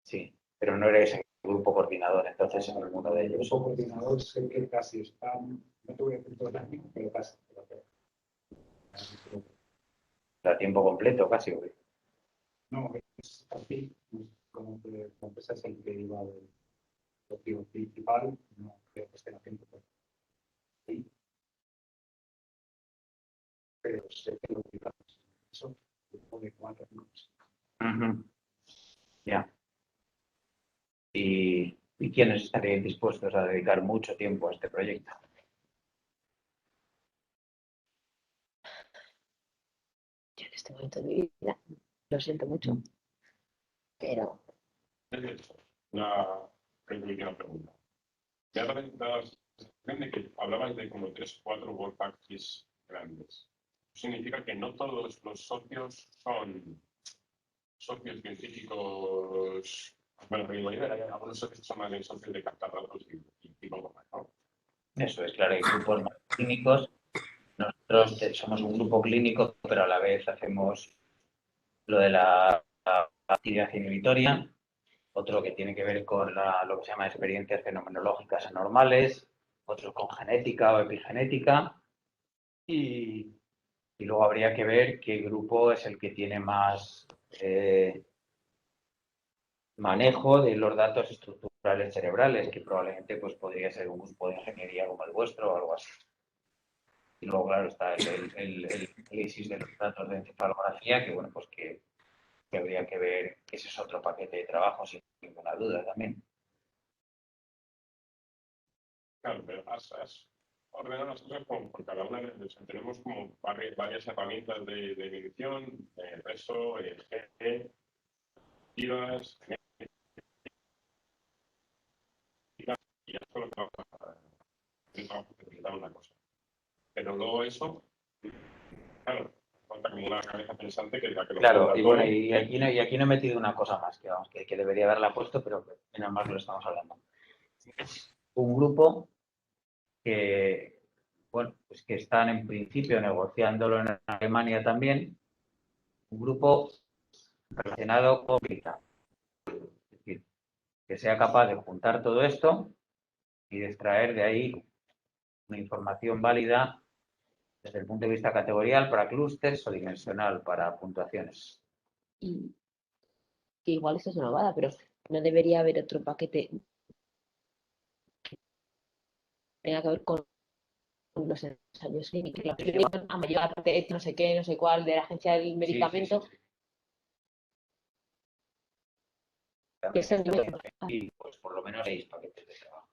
Sí, pero no eres el grupo coordinador, entonces en alguno de El ellos. grupo coordinador sé que casi están, no te voy a decir todo el año, pero casi. A tiempo completo casi. No, es así, como que la empresa es el que iba del objetivo principal, no creo que esté haciendo sí, pero sé que lo que eso, grupo de 4 grupos. Ya. ¿Y quiénes estarían dispuestos a dedicar mucho tiempo a este proyecto? Yo en este momento de mi vida lo siento mucho, pero Una última pregunta. Me ha dado la sensación de que hablabas de como 3 o 4 work packages grandes. Significa que no todos los socios son socios científicos. Bueno, mi idea era que algunos socios son más bien socios de captar datos y poco más, ¿no? Eso es, claro, hay grupos más clínicos. Nosotros somos un grupo clínico, pero a la vez hacemos lo de la actividad inhibitoria, otro que tiene que ver con lo que se llama experiencias fenomenológicas anormales, otro con genética o epigenética, y luego habría que ver qué grupo es el que tiene más manejo de los datos estructurales cerebrales, que probablemente pues, podría ser un grupo de ingeniería como el vuestro o algo así. Y luego, claro, está el análisis de los datos de encefalografía, que bueno, pues que habría que ver que ese es otro paquete de trabajo, sin ninguna duda también. Claro, pero has ordenar las cosas como por cada una, o sea, tenemos como varias herramientas de medición, peso, GE, IVAs, y ya solo trabaja una cosa. Pero luego eso, claro, falta como una cabeza pensante que diga que lo Claro, ponga y todo. bueno, y aquí no he metido una cosa más que, vamos, que debería haberla puesto, pero que menos mal lo estamos hablando. Es un grupo que, bueno, pues que están en principio negociándolo en Alemania también, un grupo relacionado con Big Data. Es decir, que sea capaz de juntar todo esto y de extraer de ahí una información válida desde el punto de vista categorial para clústeres o dimensional para puntuaciones. Y que igual eso es una novada, pero no debería haber otro paquete que tenga que ver con los ensayos clínicos. La clínica, a mayor parte, no sé qué, no sé cuál, de la agencia del medicamento. Sí. Que es el nivel. Y pues por lo menos 6 paquetes de trabajo.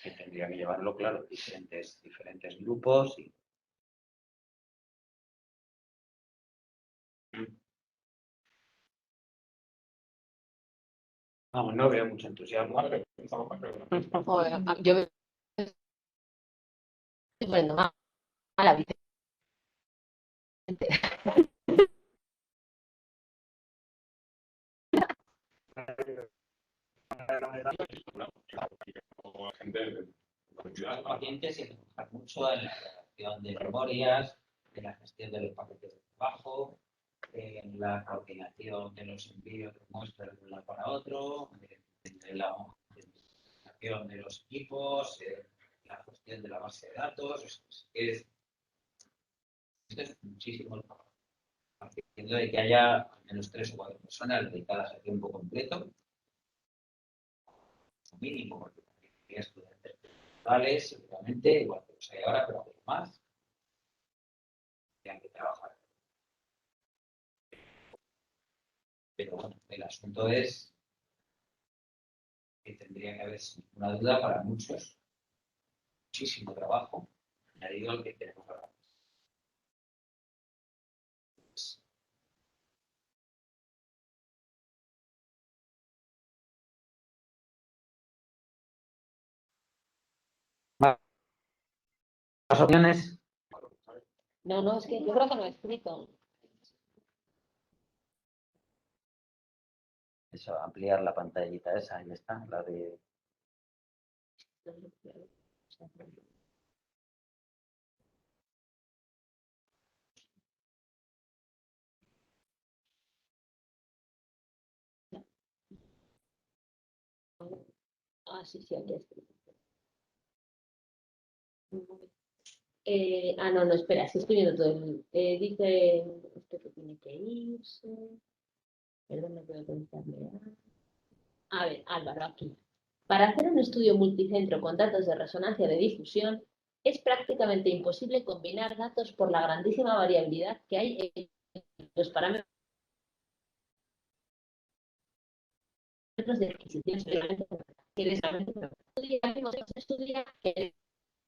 Que tendría que llevarlo, claro, diferentes grupos. Y... Vamos, no veo mucho entusiasmo. Joder, yo me estoy poniendo mal a la Vicente. Los pacientes se enfocan mucho en la redacción de memorias, en la gestión de los paquetes de trabajo, en la coordinación de los envíos de muestras de un lado para otro, en la organización de los equipos, la gestión de la base de datos. Esto es muchísimo trabajo. Partiendo de que haya al menos 3 o 4 personas dedicadas a tiempo completo, mínimo, porque hay estudiantes principales, seguramente, igual que los hay ahora, pero además tienen que trabajar. Pero bueno, el asunto es que tendría que haber, sin ninguna duda, para muchos, muchísimo trabajo añadido al que tenemos ahora. ¿Más opiniones? No, es que yo creo que no he escrito. Eso, ampliar la pantallita esa, ahí está, la de... Sí, aquí está. No, espera, sí estoy viendo todo dice usted que tiene que irse. Perdón, no puedo contestarle. A ver, Álvaro, aquí. Para hacer un estudio multicentro con datos de resonancia de difusión, es prácticamente imposible combinar datos por la grandísima variabilidad que hay en los parámetros de adquisición. Estudia que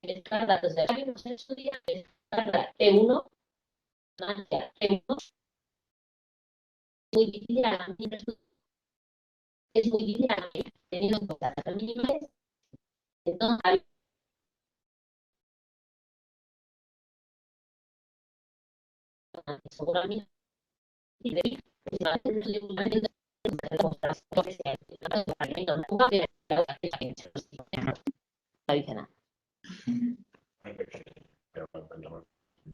mezclar datos de estudia T1, T1 muy difícil es muy difícil teniendo en cuenta las animales. Entonces, seguramente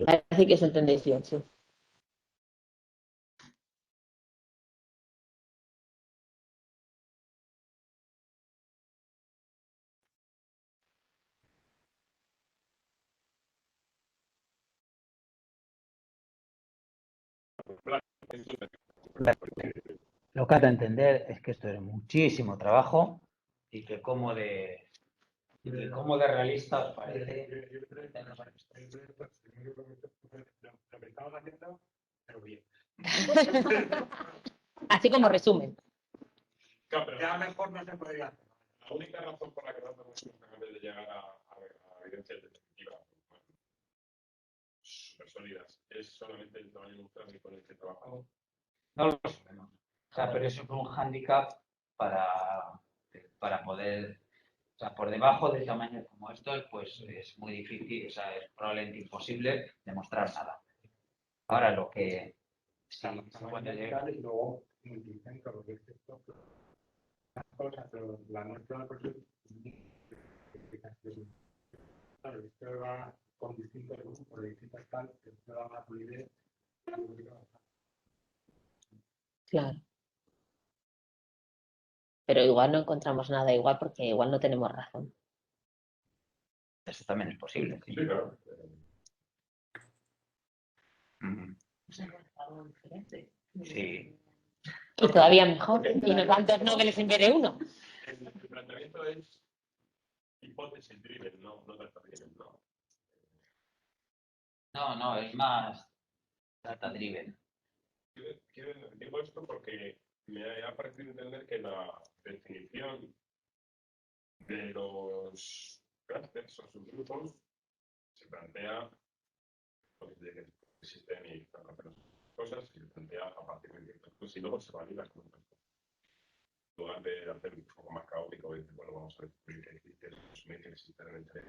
parece que os entendéis bien, sí. Lo que hay que entender es que esto es muchísimo trabajo y que como de realista os parece. Así como resumen. Ya mejor no se podría hacer. La única razón por la que no estamos capaces de llegar a evidencias definitivas súper sólidas es solamente el tamaño neutral con el que trabajamos. No lo sabemos. O sea, pero eso es un hándicap para poder, o sea, por debajo de tamaños como estos, pues es muy difícil, o sea, es probablemente imposible demostrar nada. Ahora lo que sí, cuando llega, y luego multiplican con los efectos. Pero la nuestra pues, claro, esto va con distintos grupos, distintas tal, que esto da una fluidez. Claro. Pero igual no encontramos nada igual porque igual no tenemos razón. eso también es posible. Sí. Sí, claro. Ujú. Algo diferente. Sí. Y todavía mejor. Y no tantos Nobeles en vez de uno. El planteamiento es hipótesis driven, no data driven, no. No, es más data driven. Digo esto porque me ha parecido entender que la definición de los clusters o subgrupos se plantea de que existen y hacer cosas y se plantea a partir de ciertas cosas y luego se valida con otras cosas. En lugar de hacer un poco más caótico y decir, bueno, vamos a descubrir que existen los medios que existen entre.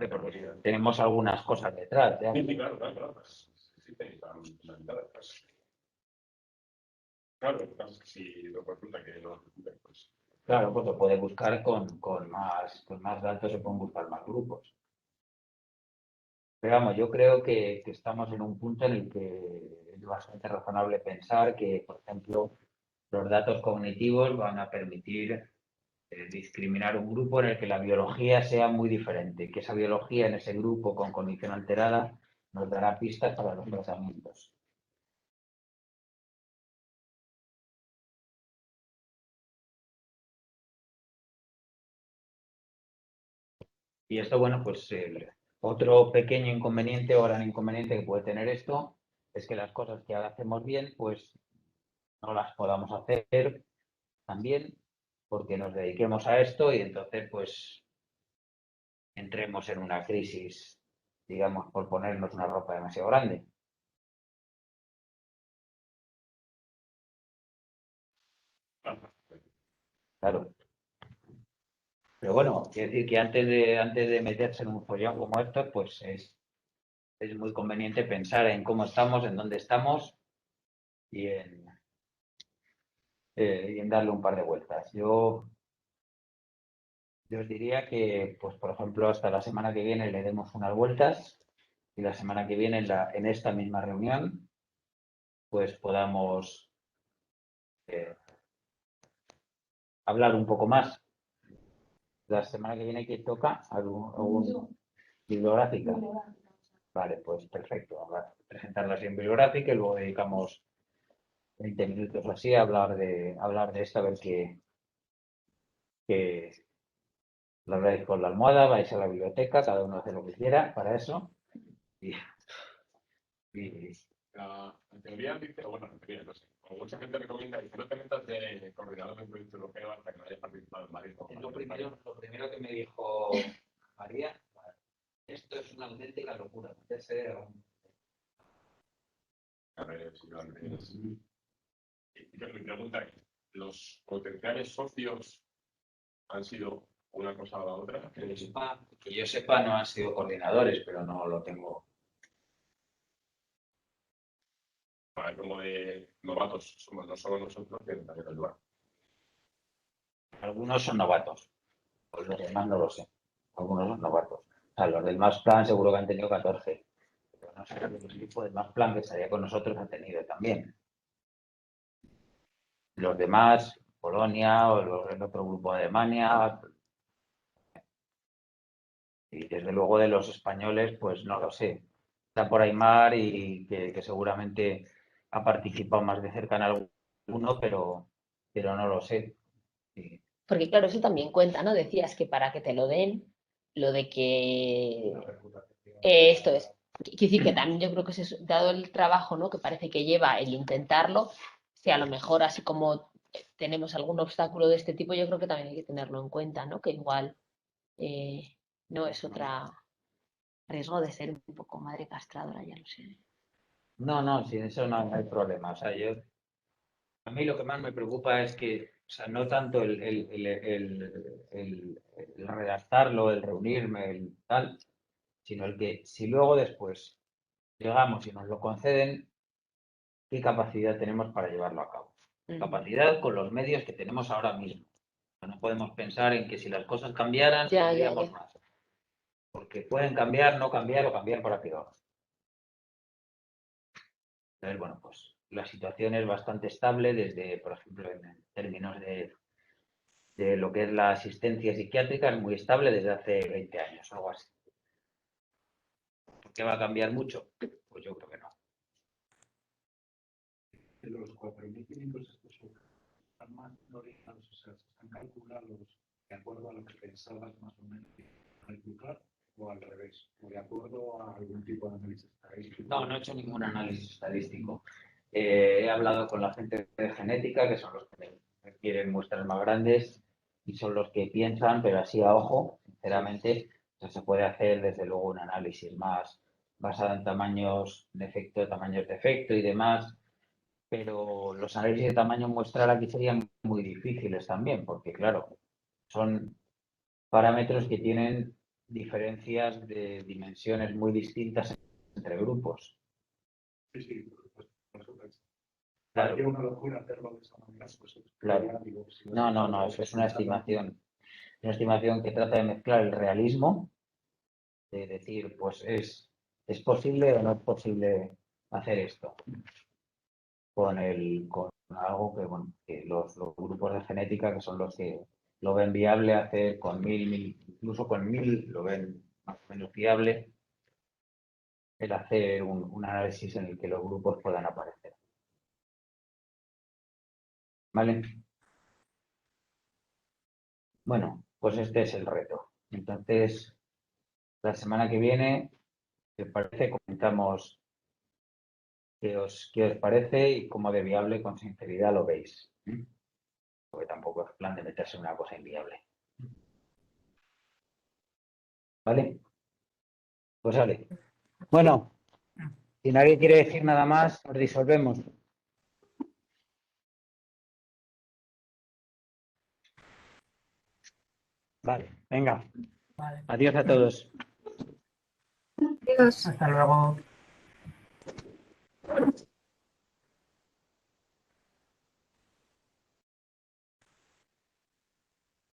Porque tenemos algunas cosas detrás. ¿Ya? Sí, claro. Pues, existen y están fundamentadas. Claro, lo que pasa es que si lo resulta que no, pues. Claro, pues lo puede buscar con más datos, se pueden buscar más grupos. Pero vamos, yo creo que estamos en un punto en el que es bastante razonable pensar que, por ejemplo, los datos cognitivos van a permitir discriminar un grupo en el que la biología sea muy diferente, que esa biología en ese grupo con condición alterada nos dará pistas para los tratamientos. Y esto, bueno, pues otro pequeño inconveniente o gran inconveniente que puede tener esto es que las cosas que ahora hacemos bien, pues no las podamos hacer también porque nos dediquemos a esto y entonces, pues, entremos en una crisis, digamos, por ponernos una ropa demasiado grande. Claro. Pero bueno, quiero decir que antes de meterse en un follón como esto, pues es muy conveniente pensar en cómo estamos, en dónde estamos y en darle un par de vueltas. Yo os diría que, pues, por ejemplo, hasta la semana que viene le demos unas vueltas y la semana que viene en esta misma reunión, pues podamos hablar un poco más. La semana que viene que toca algún bibliográfica. Vale, pues perfecto. Presentarla así en bibliográfica y luego dedicamos 20 minutos o así a hablar de esto, a ver que lo habláis con la almohada, vais a la biblioteca, cada uno hace lo que quiera para eso. Y En teoría dice, bueno, en teoría, no sé, como mucha gente recomienda, dice, no te metas de coordinador de un proyecto europeo hasta que no hayas participado en varios. lo primero que me dijo María, esto es una auténtica locura. A ver, si mi pregunta es, ¿los potenciales socios han sido una cosa o la otra? Que yo sepa, no han sido coordinadores, pero no lo tengo. Como de novatos, somos no solo nosotros, sino también el lugar. Algunos son novatos, pues los demás no lo sé. Algunos son novatos. O sea, los del Más Plan seguro que han tenido 14. Pero no sé qué tipo del Más Plan que estaría con nosotros han tenido también. Los demás, Polonia o el otro grupo de Alemania. Y desde luego de los españoles, pues no lo sé. Está por ahí Mar y que seguramente ha participado más de cerca en alguno, pero no lo sé. Sí. Porque claro, eso también cuenta, ¿no? Decías que para que te lo den, lo de que esto es. Quiero decir que también yo creo que dado el trabajo, ¿no? Que parece que lleva el intentarlo, que a lo mejor así como tenemos algún obstáculo de este tipo, yo creo que también hay que tenerlo en cuenta, ¿no? Que igual no es otra riesgo de ser un poco madre castradora, ya lo sé. No, sin eso no hay problema. O sea, a mí lo que más me preocupa es que, o sea, no tanto el redactarlo, el reunirme, el tal, sino el que si luego después llegamos y nos lo conceden, ¿qué capacidad tenemos para llevarlo a cabo? Capacidad con los medios que tenemos ahora mismo. No podemos pensar en que si las cosas cambiaran, tendríamos más. Porque pueden cambiar, no cambiar o cambiar para peor. Entonces, bueno, pues la situación es bastante estable desde, por ejemplo, en términos de lo que es la asistencia psiquiátrica, es muy estable desde hace 20 años, algo así. ¿Por qué va a cambiar mucho? Pues yo creo que no. De los 4.500 estos están más orientados, o sea, están calculados de acuerdo a lo que pensabas más o menos calcular, o al revés, o de acuerdo a algún tipo de análisis estadístico. No he hecho ningún análisis estadístico. He hablado con la gente de genética, que son los que me quieren muestras más grandes y son los que piensan, pero así a ojo, sinceramente, se puede hacer desde luego un análisis más basado en tamaños de efecto y demás, pero los análisis de tamaño muestral aquí serían muy difíciles también, porque claro, son parámetros que tienen diferencias de dimensiones muy distintas entre grupos. Sí, por supuesto. Claro. Sería una locura hacerlo de esa manera. Pues, Claro. No, eso es una estimación. Una estimación que trata de mezclar el realismo, de decir, pues es posible o no es posible hacer esto, con algo que, bueno, que los grupos de genética, que son los que lo ven viable hacer con 1.000, incluso con 1.000 lo ven más o menos viable el hacer un análisis en el que los grupos puedan aparecer. ¿Vale? Bueno, pues este es el reto. Entonces, la semana que viene, si os parece, comentamos qué os parece y cómo de viable con sinceridad lo veis. Porque tampoco es plan de meterse en una cosa inviable. ¿Vale? Pues vale. Bueno, si nadie quiere decir nada más, nos disolvemos. Vale, venga. Vale. Adiós a todos. Adiós. Hasta luego.